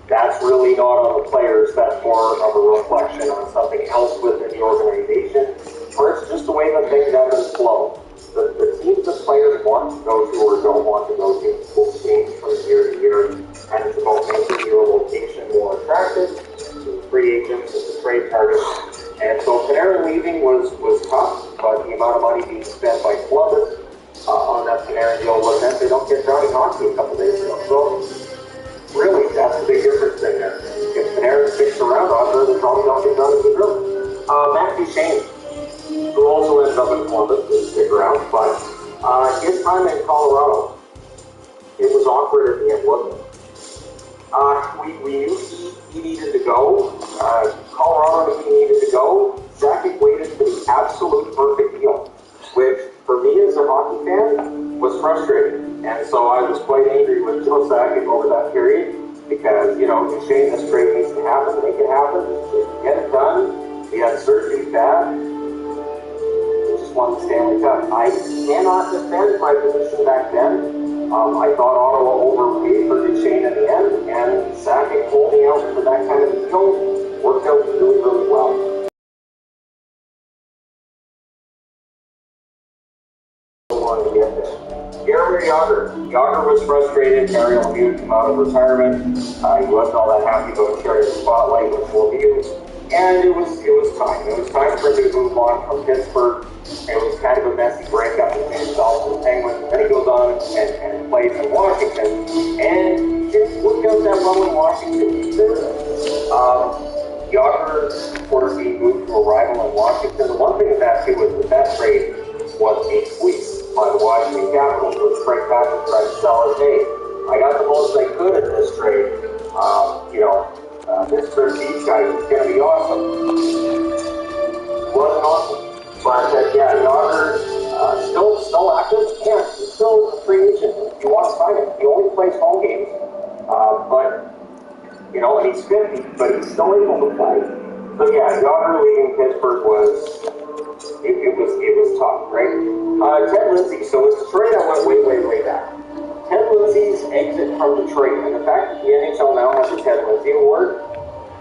that's really not on the players. That's more of a reflection on something else within the organization, or it's just the way that things ebb and flow. the teams that players want to go to or don't want to go to will change from year to year, and it's about making your location more attractive to free agents and to trade targets. And so Panarin leaving was tough, but the amount of money being spent by Columbus on that Panarin deal would have meant they don't get Johnny Hockey a couple days ago. So really, that's the big difference in there. If Panarin sticks around, odds are they probably don't get Johnny Gaudreau. Matthew Shane, who also ends up in Columbus, didn't stick around, but his time in Colorado, it was awkward at the end, wasn't it? We knew he needed to go. Colorado knew he needed to go. Sakic waited for the absolute perfect deal, which for me as a hockey fan was frustrating. And so I was quite angry with Joe Sakic over that period because, Shane, this trade needs to happen, make it happen, get it done. He had surgery bad. He just won the Stanley Cup. I cannot defend my position back then. I thought Ottawa overpaid for Duchesne in the end, and Sakic holding out for that kind of deal worked out really, really well. To get there. Jaromir Jagr. Jagr was frustrated. Mario Lemieux came out of retirement. He wasn't all that happy about sharing the spotlight with Lemieux. And it was time. It was time for him to move on from Pittsburgh. It was kind of a messy breakup between himself and the Penguins. Then he goes on and plays in Washington. And it worked out that well in Washington either. Jagr, of course, he moved to a rival in Washington. The one thing with that, too, was that trade was a squeeze by the Washington Capitals, which Frank Patrick tried to sell as, hey, I got the most I could in this trade. This third beach guy is going to be awesome. Wasn't awesome. But, Jagr, still active. Yeah, he's still a free agent. If you want to sign him, he only plays home games. And he's 50, but he's still able to play. So, Jagr leaving Pittsburgh it was tough, right? Ted Lindsay, so it's Detroit that went way back. Ted Lindsay's exit from Detroit, and the fact that the NHL now has the Ted Lindsay Award,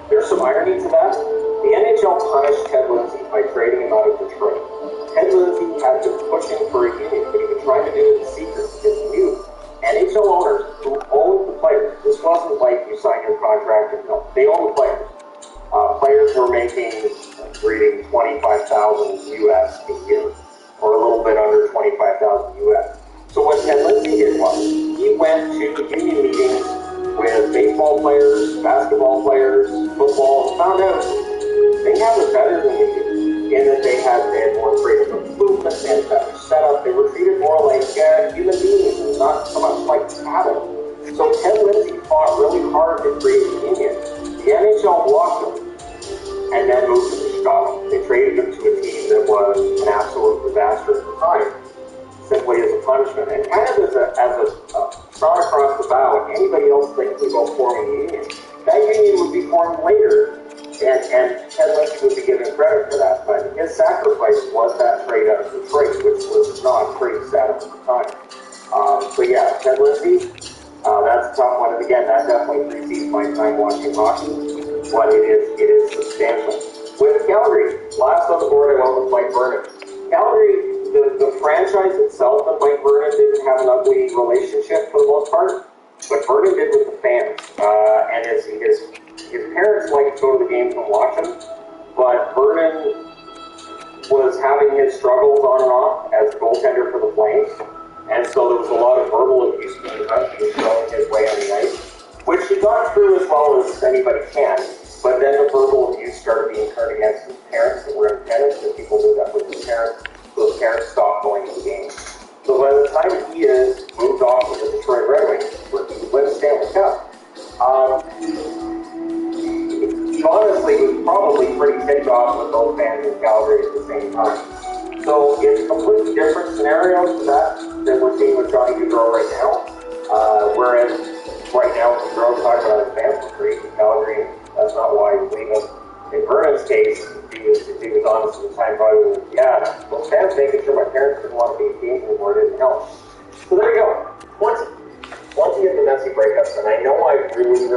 there's some irony to that. The NHL punished Ted Lindsay by trading him out of Detroit. Ted Lindsay had been pushing for a union, but he was trying to do it in secret because he knew NHL owners who owned the players. This wasn't like you sign your contract and no, they own the players. Players were making, reading $25,000 US a year, or a little bit under $25,000 US. So what Ted Lindsay did was, he went to union meetings with baseball players, basketball players, football, and found out they have it better than we do, in that they had more freedom of movement, they had better setup, they were treated more like human beings and not so much like cattle. So Ted Lindsay fought really hard to create a union. The NHL blocked him and then moved him to Chicago. They traded him to a team that was an absolute disaster at the time, simply as a punishment. And kind of as a shot across the bow, if anybody else thinking about forming a union, that union would be formed later, and Ted Lindsay would be given credit for that. But his sacrifice was that trade out of Detroit, which was not pretty sad at the time. Ted Lindsay, that's a tough one. And again, that definitely precedes my time watching hockey, but it is substantial. With Calgary, last on the board, I went with Mike Vernon. Calgary, the franchise itself and Mike Vernon didn't have an ugly relationship for the most part, but Vernon did with the fans. And his parents liked to go to the games and watch him, but Vernon was having his struggles on and off as a goaltender for the Flames, and so there was a lot of verbal abuse being thrown his way on the ice, which he got through as well as anybody can, but then the verbal abuse started being turned against his parents that were in attendance, and people knew that with his parents. Those parents stopped going to the games. So by the time he is moved off to the Detroit Red Wings, where he wins the Stanley Cup, he honestly was probably pretty ticked off with those fans in Calgary at the same time. So it's a completely different scenario to that we're seeing with Johnny Gaudreau right now. Whereas right now, Gaudreau talking about his fans for free in Calgary, and that's not why he's leaving. In Vernon's case, if he was honest at the time, probably would, those fans making sure my parents didn't want to be at games anymore didn't help. So there you go. Once you get the messy breakups, and I know I've really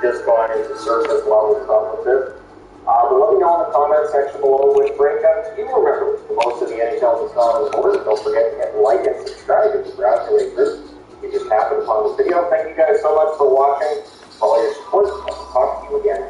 just gone into surface level stuff with this, But let me know in the comment section below which breakdowns you remember the most of the NHL that's not on the board. Don't forget to hit like and subscribe if you're browsing the group. You just happened upon this video. Thank you guys so much for watching. For all your support. I'll talk to you again.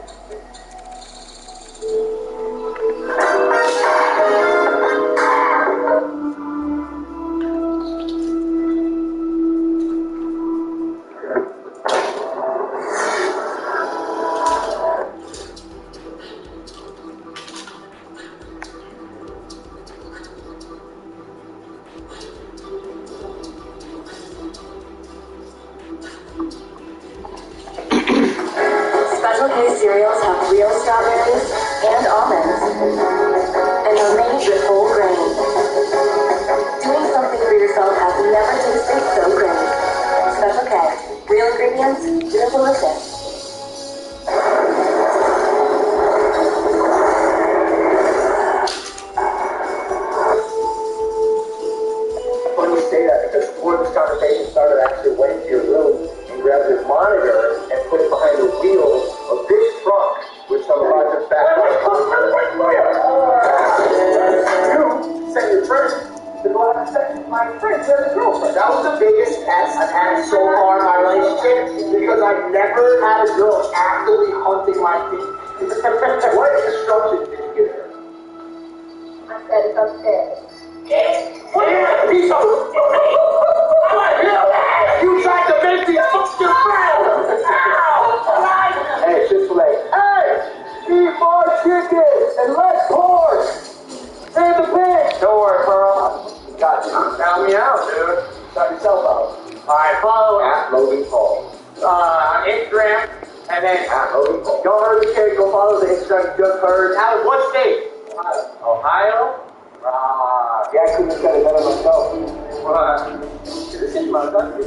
Special K cereals have real strawberries and almonds, and are made with whole grain. Doing something for yourself has never tasted so great. Special K, real ingredients, real delicious. Funny you say that because before this conversation started, I actually went to your room and grabbed your monitor and put it behind the wheel of this truck, which I'm about to back up. You sent your friend to go out and say, my friend has a girlfriend. That was the biggest test I've had so far in my relationship because I've never had a girl actively hunting my feet. What instructions did you give her? I said it's upstairs. Piece of you tried to make these fucking friends! Hey, Chick-fil-A. Hey! Eat more chicken and less pork! Save the pig! Don't worry, Pearl. Got you. Count me out, dude. Shout yourself out. Alright, follow at Logan Paul. Instagram, and then at Logan Paul. Don't hurt the kid, go follow the Instagram you just heard. Out of what state? Ohio? Yeah, I couldn't have said it better myself. This is my country.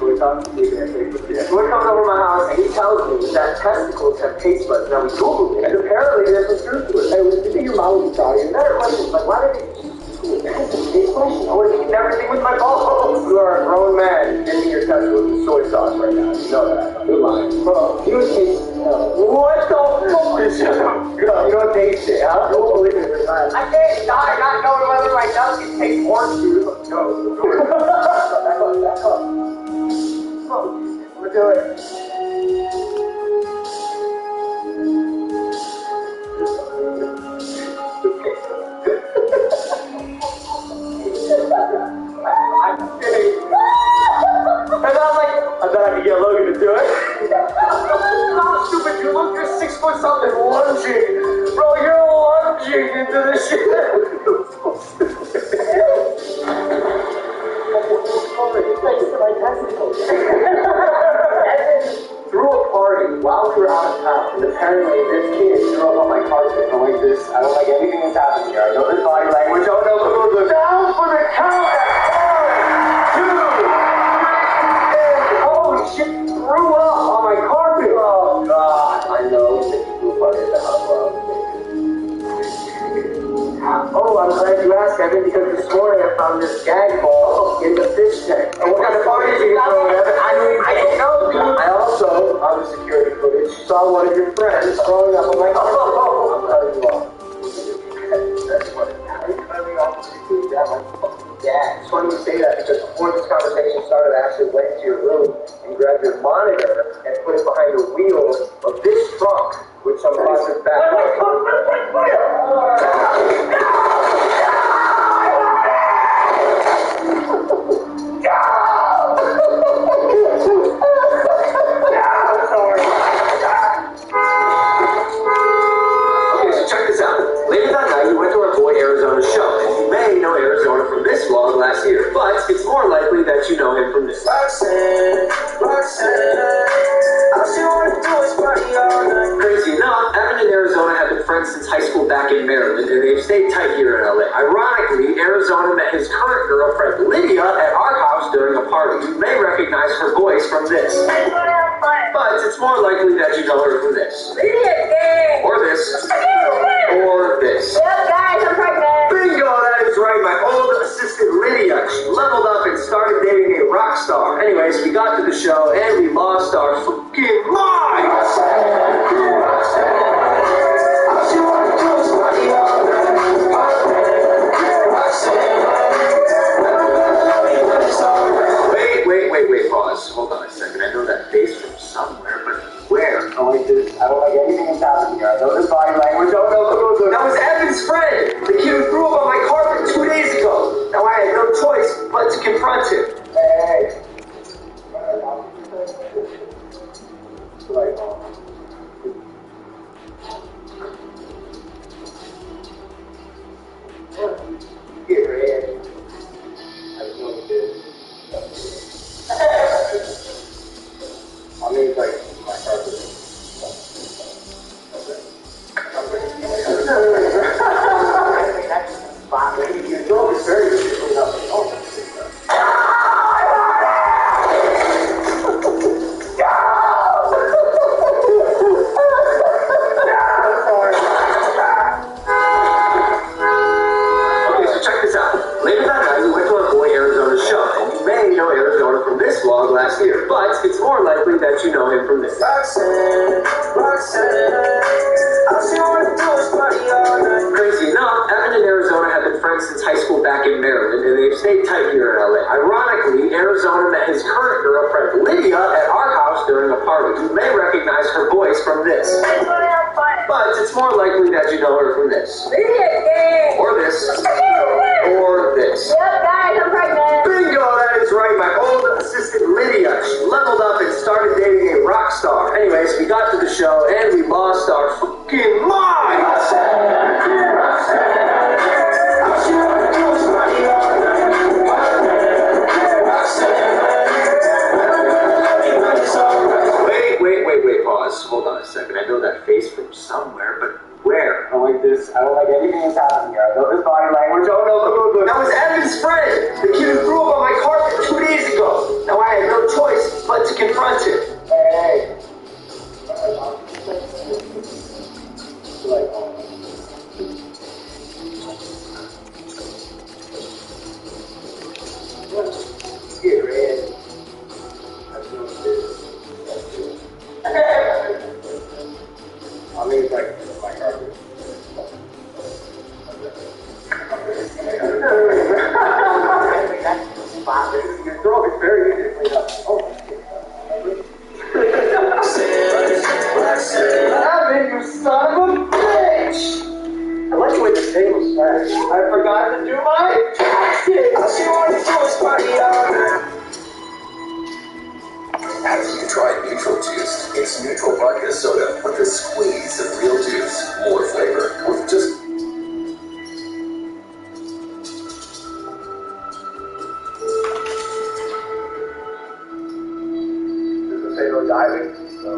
Boy comes over my house and he tells me that testicles have taste buds. Now we Googled it and apparently there's some truth to it. Hey, what do you think your mom would tell you? Another question is like, why did they eat food? That's a big question. I would have eaten everything with my balls. You are a grown man. Give me your testicles with soy sauce right now. You know that. Good line. Bro, you would taste what the fuck is that? You don't taste it, huh? You won't believe it. I can't die not knowing whether my nuts can taste orange juice. No. Back up. Come on. We'll do it. And I was like, I bet I could get Logan to do it. No, stupid, you look, you're 6 foot something lunging. Bro, you're lunging into this shit. Threw a party while we were out of town, and apparently this kid threw up on my carpet. I'm like, this, I don't like anything that's happening here. I know this body language. Oh no, look. Down for the count at 1, 2, and holy shit, threw up on my carpet. Oh god, I know that you threw a party at the house. Oh, I'm glad you asked, Evan, because this morning I found this gag ball in the fish tank. And what kind of party did you throw, Evan? I don't know, dude. I also, on the security footage, saw one of your friends throwing up. I'm like, oh, I'm cutting you off. That's funny. How are you cutting off the security? That my fucking gag. It's funny you say that because before this conversation started, I actually went to your room and grabbed your monitor and put it behind the wheel of this truck, which I'm about to back up. Last year, but it's more likely that you know him from this. Crazy enough, Evan in Arizona have been friends since high school back in Maryland, and they've stayed tight here in LA. Ironically, Arizona met his current girlfriend Lydia at our house during a party. You may recognize her voice from this, but it's more likely that you know her from this, or this, or this. Guys, I'm pregnant. Bingo, that is right. My old assistant Lydia, she leveled up and started dating a rock star. Anyways, we got to the show and we lost our fucking minds. vlog last year, but it's more likely that you know him from this. Crazy enough, Evan and Arizona have been friends since high school back in Maryland, and they've stayed tight here in LA. Ironically, Arizona met his current girlfriend, Lydia, at our house during a party. You may recognize her voice from this. But it's more likely that you know her from this. Or this. Or this. Yep, guys, I'm pregnant. Bingo, that is right. My old assistant Lydia. She leveled up and started dating a rock star. Anyways, we got to the show and we lost our fucking minds. Wait, pause. Hold on a second. I know that face from somewhere, but where? I don't like this. I don't like anything that's happening here. I know this body language. Oh no, look. That was Evan's friend, the kid who threw up on my carpet 2 days ago. Now I had no choice but to confront him. Hey. Get red. I mean, it's like my carpet. Your throat is very easy to clean up. Evan, you son of a bitch! I like the way the table's smashed. I forgot to do my taxes! Have you tried Neutral Juice? It's neutral vodka soda with a squeeze of real juice. More flavor with just... There's say no diving, so...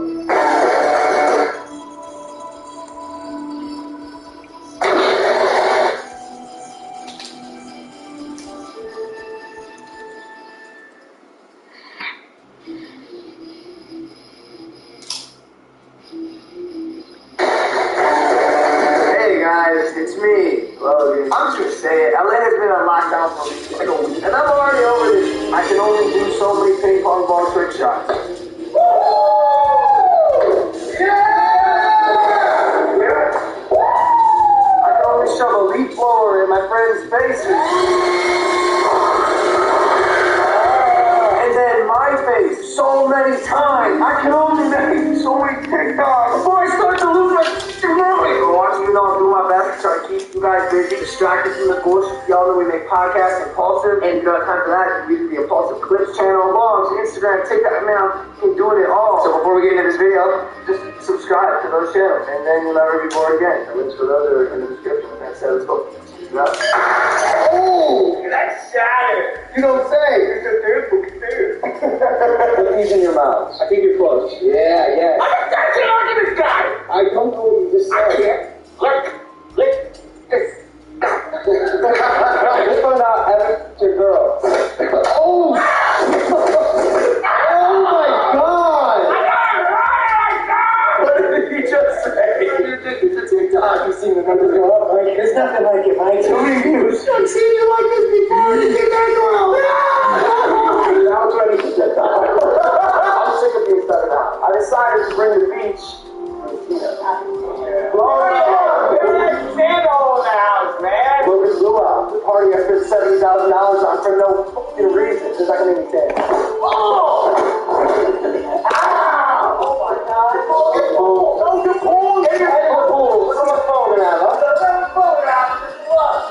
It's me, Logan. I'm just saying, LA has been on lockdown for like a week, and I'm already over this. I can only do so many ping pong ball trick shots. I can only shove a leaf blower in my friend's faces. And then my face so many times. I can only make so many TikToks before I start to lose my mind. Watching you know I'm doing my best to try to keep you guys busy, distracted from the course. Y'all know we make podcasts, Impulsive, and you don't have time for that. You use the Impulsive Clips channel, blogs, Instagram, TikTok. Man, I'm doing it all. So before we get into this video, just subscribe to those channels, and then you'll never be bored again. The links for those are in the description. That said, let's go. Oh, that's shattered. You don't say. You're just there, Put these in your mouth. I think you're close. Yeah. I can't argue this guy. I don't know what you just said. I can't. Lick. I just found out Evan's your girl. Oh! Oh my god! What did he just say? It's a TikTok. You've seen the numbers go up, right? There's nothing like it, Mike. Too many views. I've seen you like this before. You think that girl? Now it's ready for TikTok. I'm sick of being stuck out. I decided to bring the beach. Look at Blue Out. The party I spent $70,000 on for no fucking reason. It's not gonna make me tan. Oh! Ow! Oh my god. Oh, you're cool. Get your head in the pool. Look at my phone now.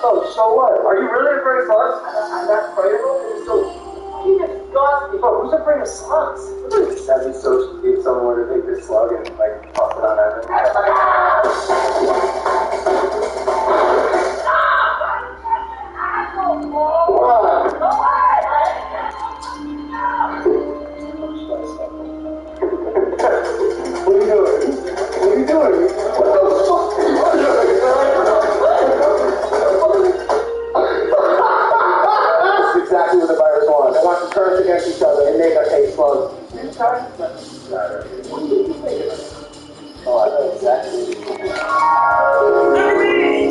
Oh, so what? Are you really afraid of slugs? I'm not afraid of them. It's so disgusting. Bro, who's afraid of slugs? That'd be so if someone were to take this slug and like toss it on Evan. What are you doing? That's exactly what the virus wants. They want to turn us against each other and make us hate slugs. Oh, I know exactly.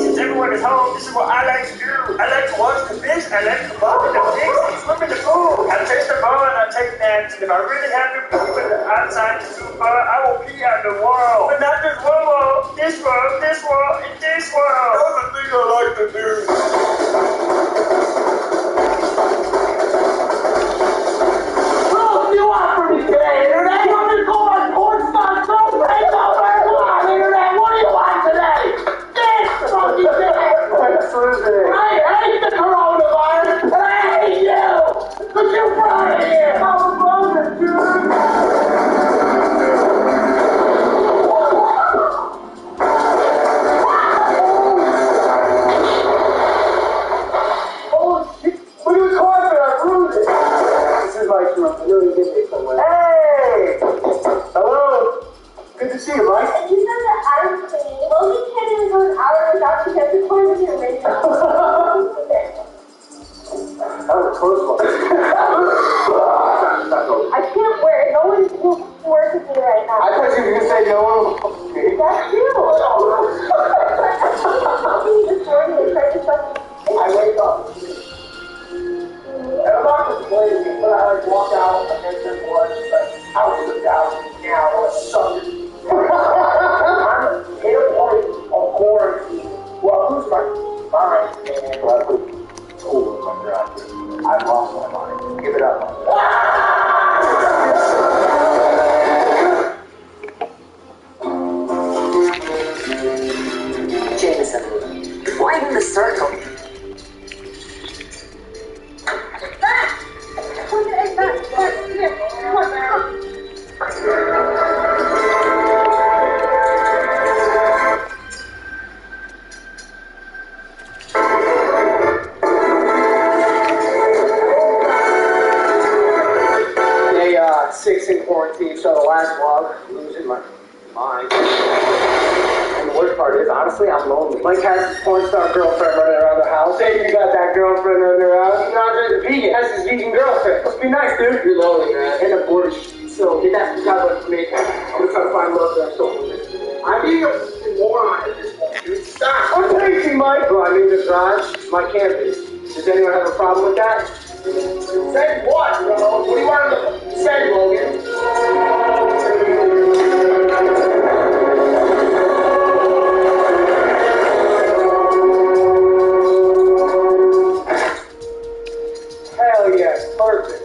Since everyone is home, this is what I like to do. I like to watch the fish, I like to bob in the fish, swim in the pool. I taste the bone, I taste take naps, and if I really have to poop in the outside too far, I will pee on the wall. But not just one wall, this wall, this wall, and this wall. That's the thing I like to do. What else do you want from me today, Internet? You want me to call my porn star girlfriend over? Come on, Internet, what do you want today? This fucking thing! I hate the coronavirus, and I hate you! Because you brought it here! I'm a bonus, dude! Oh shit! Look at the carpet, I ruined it! This is my room, I knew you did it somewhere. Hey! Hello? Good to see you, Mike. And you said that I was clean. Logan can't even go an hour without you guys according to your radio. That was a close one. I can't wear it. No one will work with me right now. I thought you were going to say no one will fuck me. That's you. I'll be this morning and try to fucking... I wake up. And I'm not complaining, but I walk out and then there's one out of the thousand now, what a sucker. I'm in a point of quarantine. Well, I lose my mind, man. I put tool in my garage. I've lost my mind. Give it up. Jameson, widen the circle. Day 6 in quarantine, so the last vlog, losing my mind. And the worst part is, honestly, I'm lonely. Mike has his porn star girlfriend running around the house. Hey, you got that girlfriend running around? He's not just a vegan, has his vegan girlfriend. Must be nice, dude. You're lonely, man. And a board. So, that's what God left for me. I'm gonna try to find love that I'm so I'm being a moron at this point, dude. Stop. I'm crazy, Mike. Bro, I'm in the garage. It's my campus. Does anyone have a problem with that? Say what, bro? What do you want to say, Logan? Hell yes, perfect.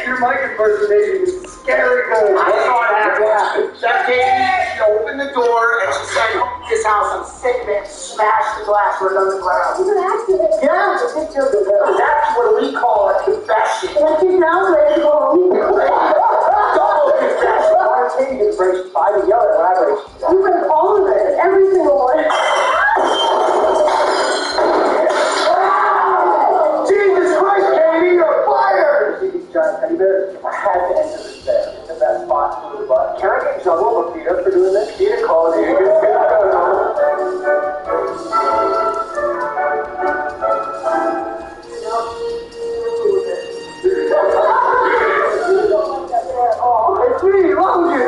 Your mic impersonation is scary good. I saw it happen. Chef Katie, she opened the door and she said, this house, I'm sick of it. Smashed the glass right on the ground. It was an accident. Yeah, it's a picture of the bill. That's what we call a confession. And I think now I'm ready to go home. Double confession. Our Katie didn't break. I didn't yell at her when I break. You read all of it. Every single one. Jesus Christ, Katie, you're fired! Giant teddy bear. I had to enter this bed. It's the best spot for the butt. Can I get trouble with Peter for doing this? Peter called you. It's me, Logan!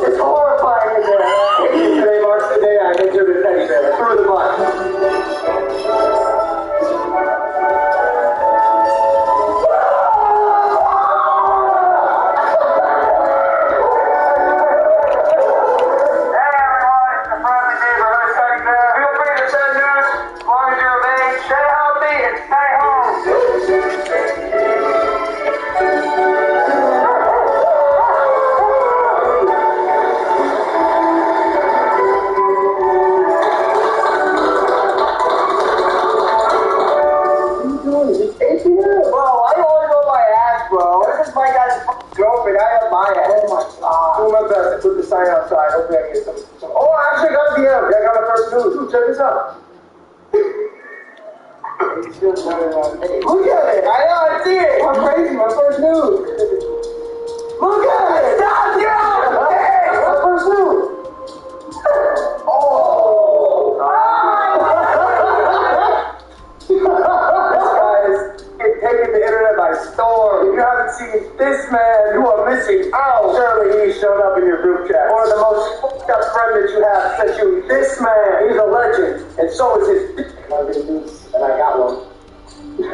It's horrifying in there. Today marks the day I entered a teddy bear through the butt. Put the sign outside. Hopefully I can get some. Oh, I actually got the end. I got my first news. Ooh, check this out. Look at it. I see it. I'm crazy. My first news. Look at it. Stop, yo. Hey, my first news. you have sent you this man. He's a legend, and so is his. And I got one. I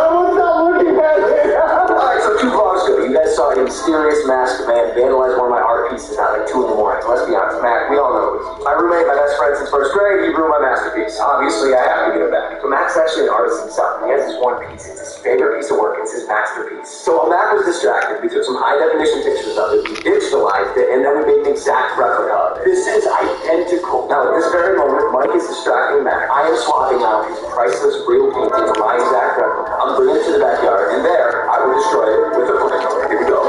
was not looking at it. Alright, so 2 vlogs ago, you guys saw a mysterious masked man vandalize one of my art pieces at like 2 in the morning. Let's be honest, Mac, we all know it was you. My roommate, my best friend since 1st grade, he ruined my masterpiece. Obviously, I have to give it back. But Mac's actually an artist himself. He has this one piece. It's his favorite piece of work. It's his masterpiece. So while Mac was distracted, we took some high-definition pictures of it, we digitalized it, and then we made an exact replica of it. This is identical. Now, at this very moment, Mike is distracting Mac. I am swapping out his priceless real painting for my exact replica. I'm bringing it to the backyard, and there, I will destroy it with a flamethrower. Here we go.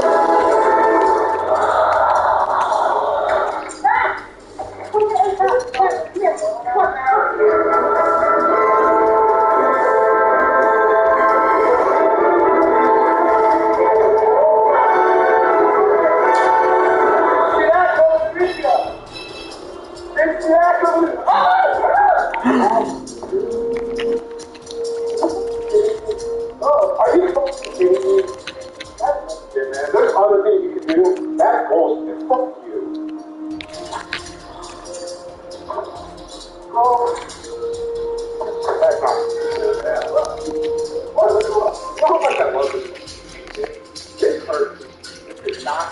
There's other things you can do. That's bullshit. Fuck you. Oh. That's not. What about that one? This hurts. It's not.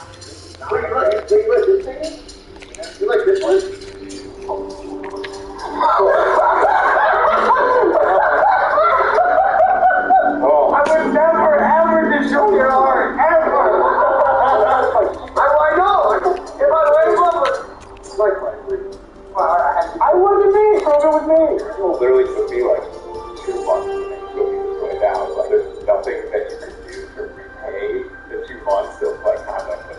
You like this one? Oh. I would never ever destroy your art. Ever. I know. If I wait I wasn't me. So it was me. It literally took me like 2 months to make it down. Like there's nothing that you can do to repay the 2 months of like time I put.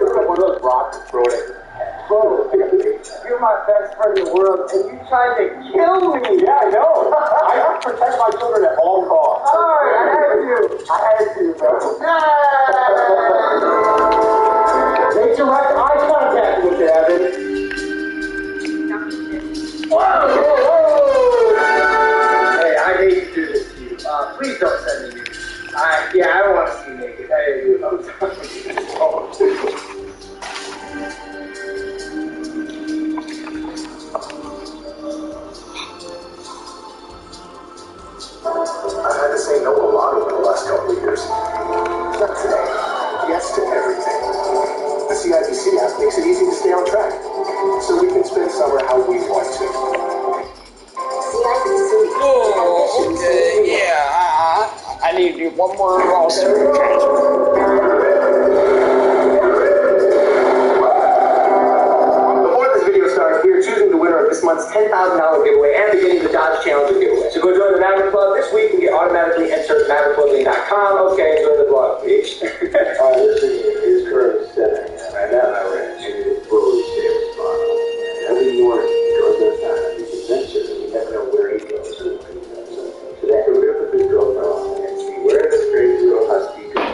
It's like one of those rocks and throw it at your head. Bro, you're my best friend in the world, and you tried to kill me. Yeah, I know. I have to protect my children at all costs. Sorry, I had to, bro. Make direct eye contact with it, Evan. Whoa! Hey, I hate to do this to you. Please don't send me nude. I don't want to see you naked. Hey, dude, I'm sorry. I've had to say no a lot over the last couple of years. Not today. Yes to everything. The CIBC app makes it easy to stay on track, so we can spend summer how we want to. Oh, okay, yeah. I need to do one more lawsuit transfer. Choosing the winner of this month's $10,000 giveaway and beginning the Dodge Challenger giveaway. So go join the Maverick Club this week and get automatically entered at MaverickClothing.com. Okay, enjoy the vlog, bitch. This is current setting, and I know I ran into the bully stable spot. And every morning, he goes outside on these adventures, and you never know where he goes or what he does. So that could rip with his girlfriend off and see where this crazy little husky goes.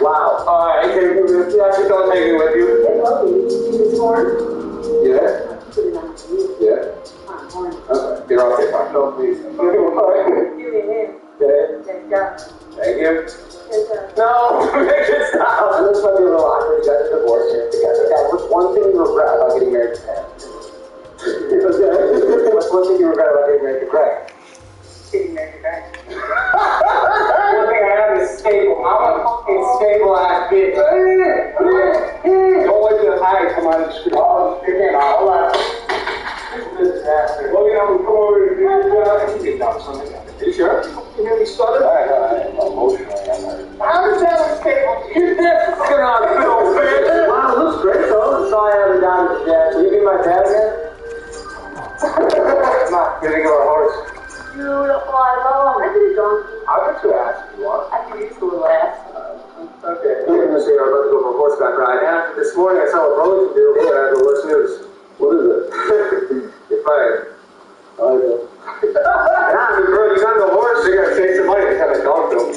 Wow. Alright, you actually don't take me with you. Yeah? Yeah? Okay. You're okay, fine. No, please. Thank you. No, make it stop. This might be a little awkward. You guys are divorced here together. Dad, what's one thing you regret about getting married to Pam? What's one thing you regret about getting married to Greg? Getting married to Greg. One thing I have is stable. I'm a fucking stable ass bitch. Don't let the eye come out of the screen. Oh, again, hold on. This is a disaster. Well, you know, come over to you sure? You hear me stutter? I'm emotional. How does that look stable? Get this fucking on film, bitch. Wow, it looks great, though. Sorry I haven't gotten it yet. Will you be my dad again? Come on, here we go, our horse. Beautiful, I love them. I was going to ask you, This morning I saw what Roland can do. Hey, I have the worst news. What is it? You're fired. I know. Yeah, I mean, bro, he's on the horse. You're gonna save some money to have a dog though.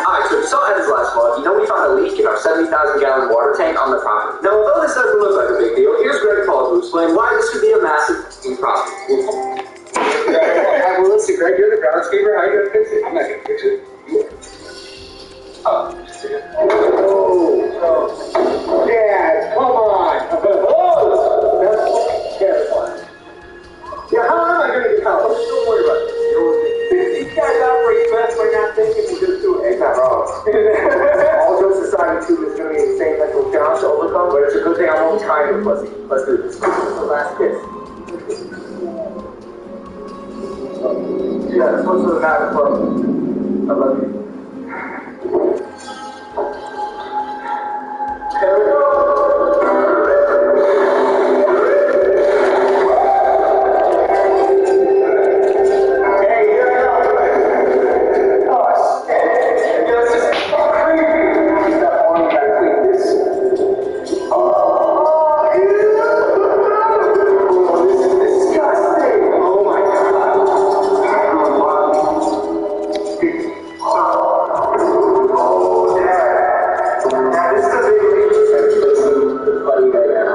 Alright, so if you saw Evan's last vlog, you know we found a leak in our 70,000-gallon water tank on the property. Now, although this doesn't look like a big deal, here's Greg Paul to explain why this would be a massive problem. Well, listen, Greg, you're the groundskeeper. How are you gonna fix it? I'm not gonna fix it. Dad, come on. That's terrifying. Yeah, how am I gonna get help? Don't worry about it. These guys operate best by not thinking and just do it. It's not wrong. All jokes aside, too, is gonna be the same mental challenge to overcome, but it's a good thing I'm only kind of fuzzy. Let's do this. The last kiss. Yeah, this one's for the matter for I love you. There we go. Hey, here I go. Oh, shit. Yo, this is so creepy. That one, you gotta clean this. Oh, ew. Oh, this is disgusting. Oh my god. Oh, Dad. Dad, this is a big leak. It's bloody right now.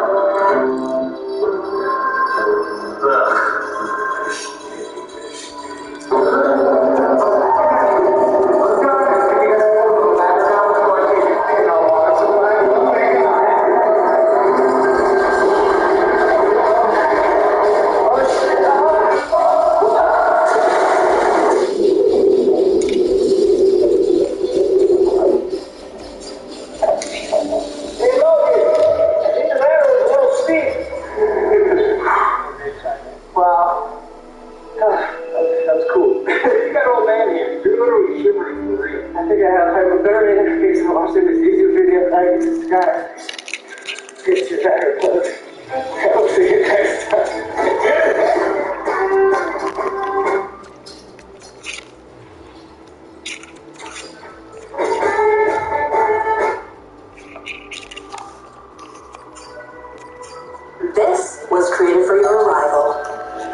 This was created for your arrival.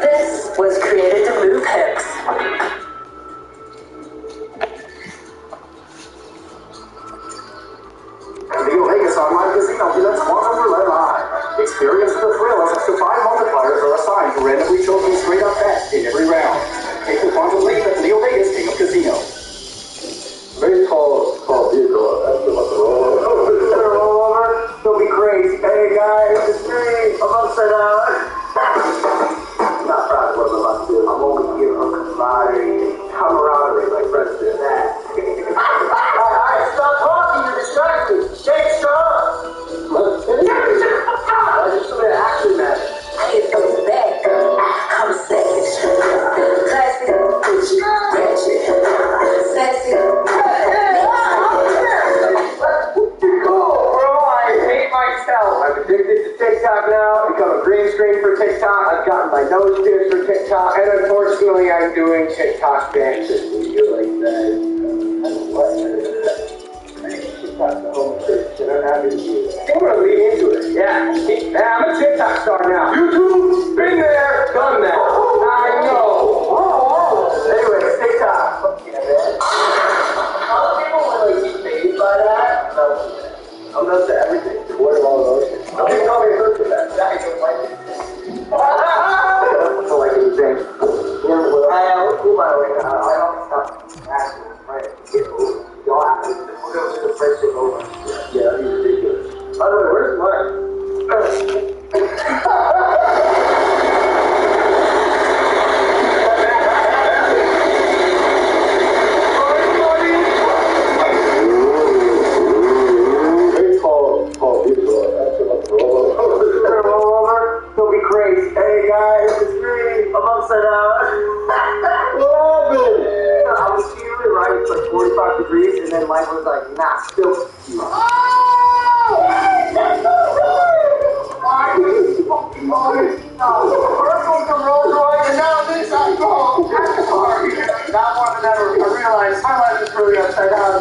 This was created to move hips. Leo Vegas Online Casino presents Once Over Let Live. Experience the thrill as up to 5 multipliers are assigned to randomly chosen straight up bets in every round. Take the quantum leap at Leo Vegas King of Casino. Very tall vehicle. That's the rollover. Don't be crazy. Hey guys, it's me. I'm upside down. I'm not proud of what I'm about to do. I'm only here for camaraderie, like friends do. Alright, stop talking. You're distracting. Shake strong. I just something that actually matters. It goes back. I'm second. Classic. Ratchet. Sassy. I'm addicted to TikTok now. Become a green screen for TikTok. I've gotten my nose pierced for TikTok, and unfortunately, I'm doing TikTok dances. You're like that. TikTok's the home of Christian. I'm happy to see it. I'm gonna lean into it. Yeah, I'm a TikTok star now. YouTube, been there, done that. I know. Anyway, TikTok. Yeah, man. Other people would like be phased by that. No. I'm not to everything. The word of all emotions. Nobody call me a hurt for that. I don't like it. I don't like anything. We're cool, by the way. I don't stop asking. Right? Y'all have to. We're going to do the friendship over. Yeah, that'd be ridiculous. By the way, where's mine? 45 degrees, and then life was like, nah, still. Purple's the Rolls Royce, and now this I'm going. Not more than ever, I realized my life is really upside down.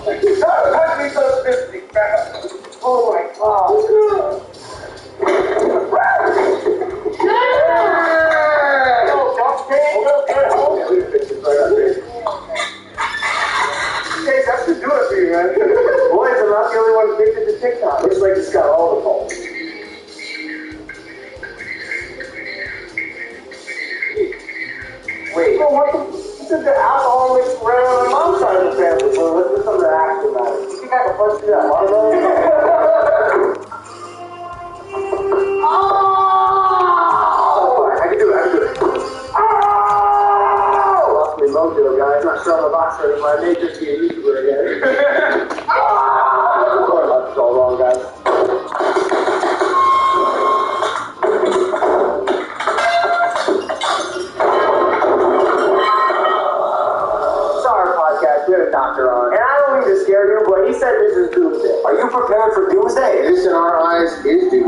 That'd be so specific, man. Oh my god. Hey, that should do it for you, man. Boys, I'm not the only one addicted to TikTok. Looks like it's got all the faults. Wait, well, what the? The alcohol mix right on the mom's side of the family, so let's do something that actually matters. You think I can punch through that watermelon? Oh! I can do it. Oh! Lost me mojo, guys. Not sure on the box anymore. I may just be a YouTuber again. That's all wrong, guys. We had a doctor on, and I don't mean to scare you, but he said this is doomsday. Are you prepared for doomsday? This, in our eyes, is doomsday.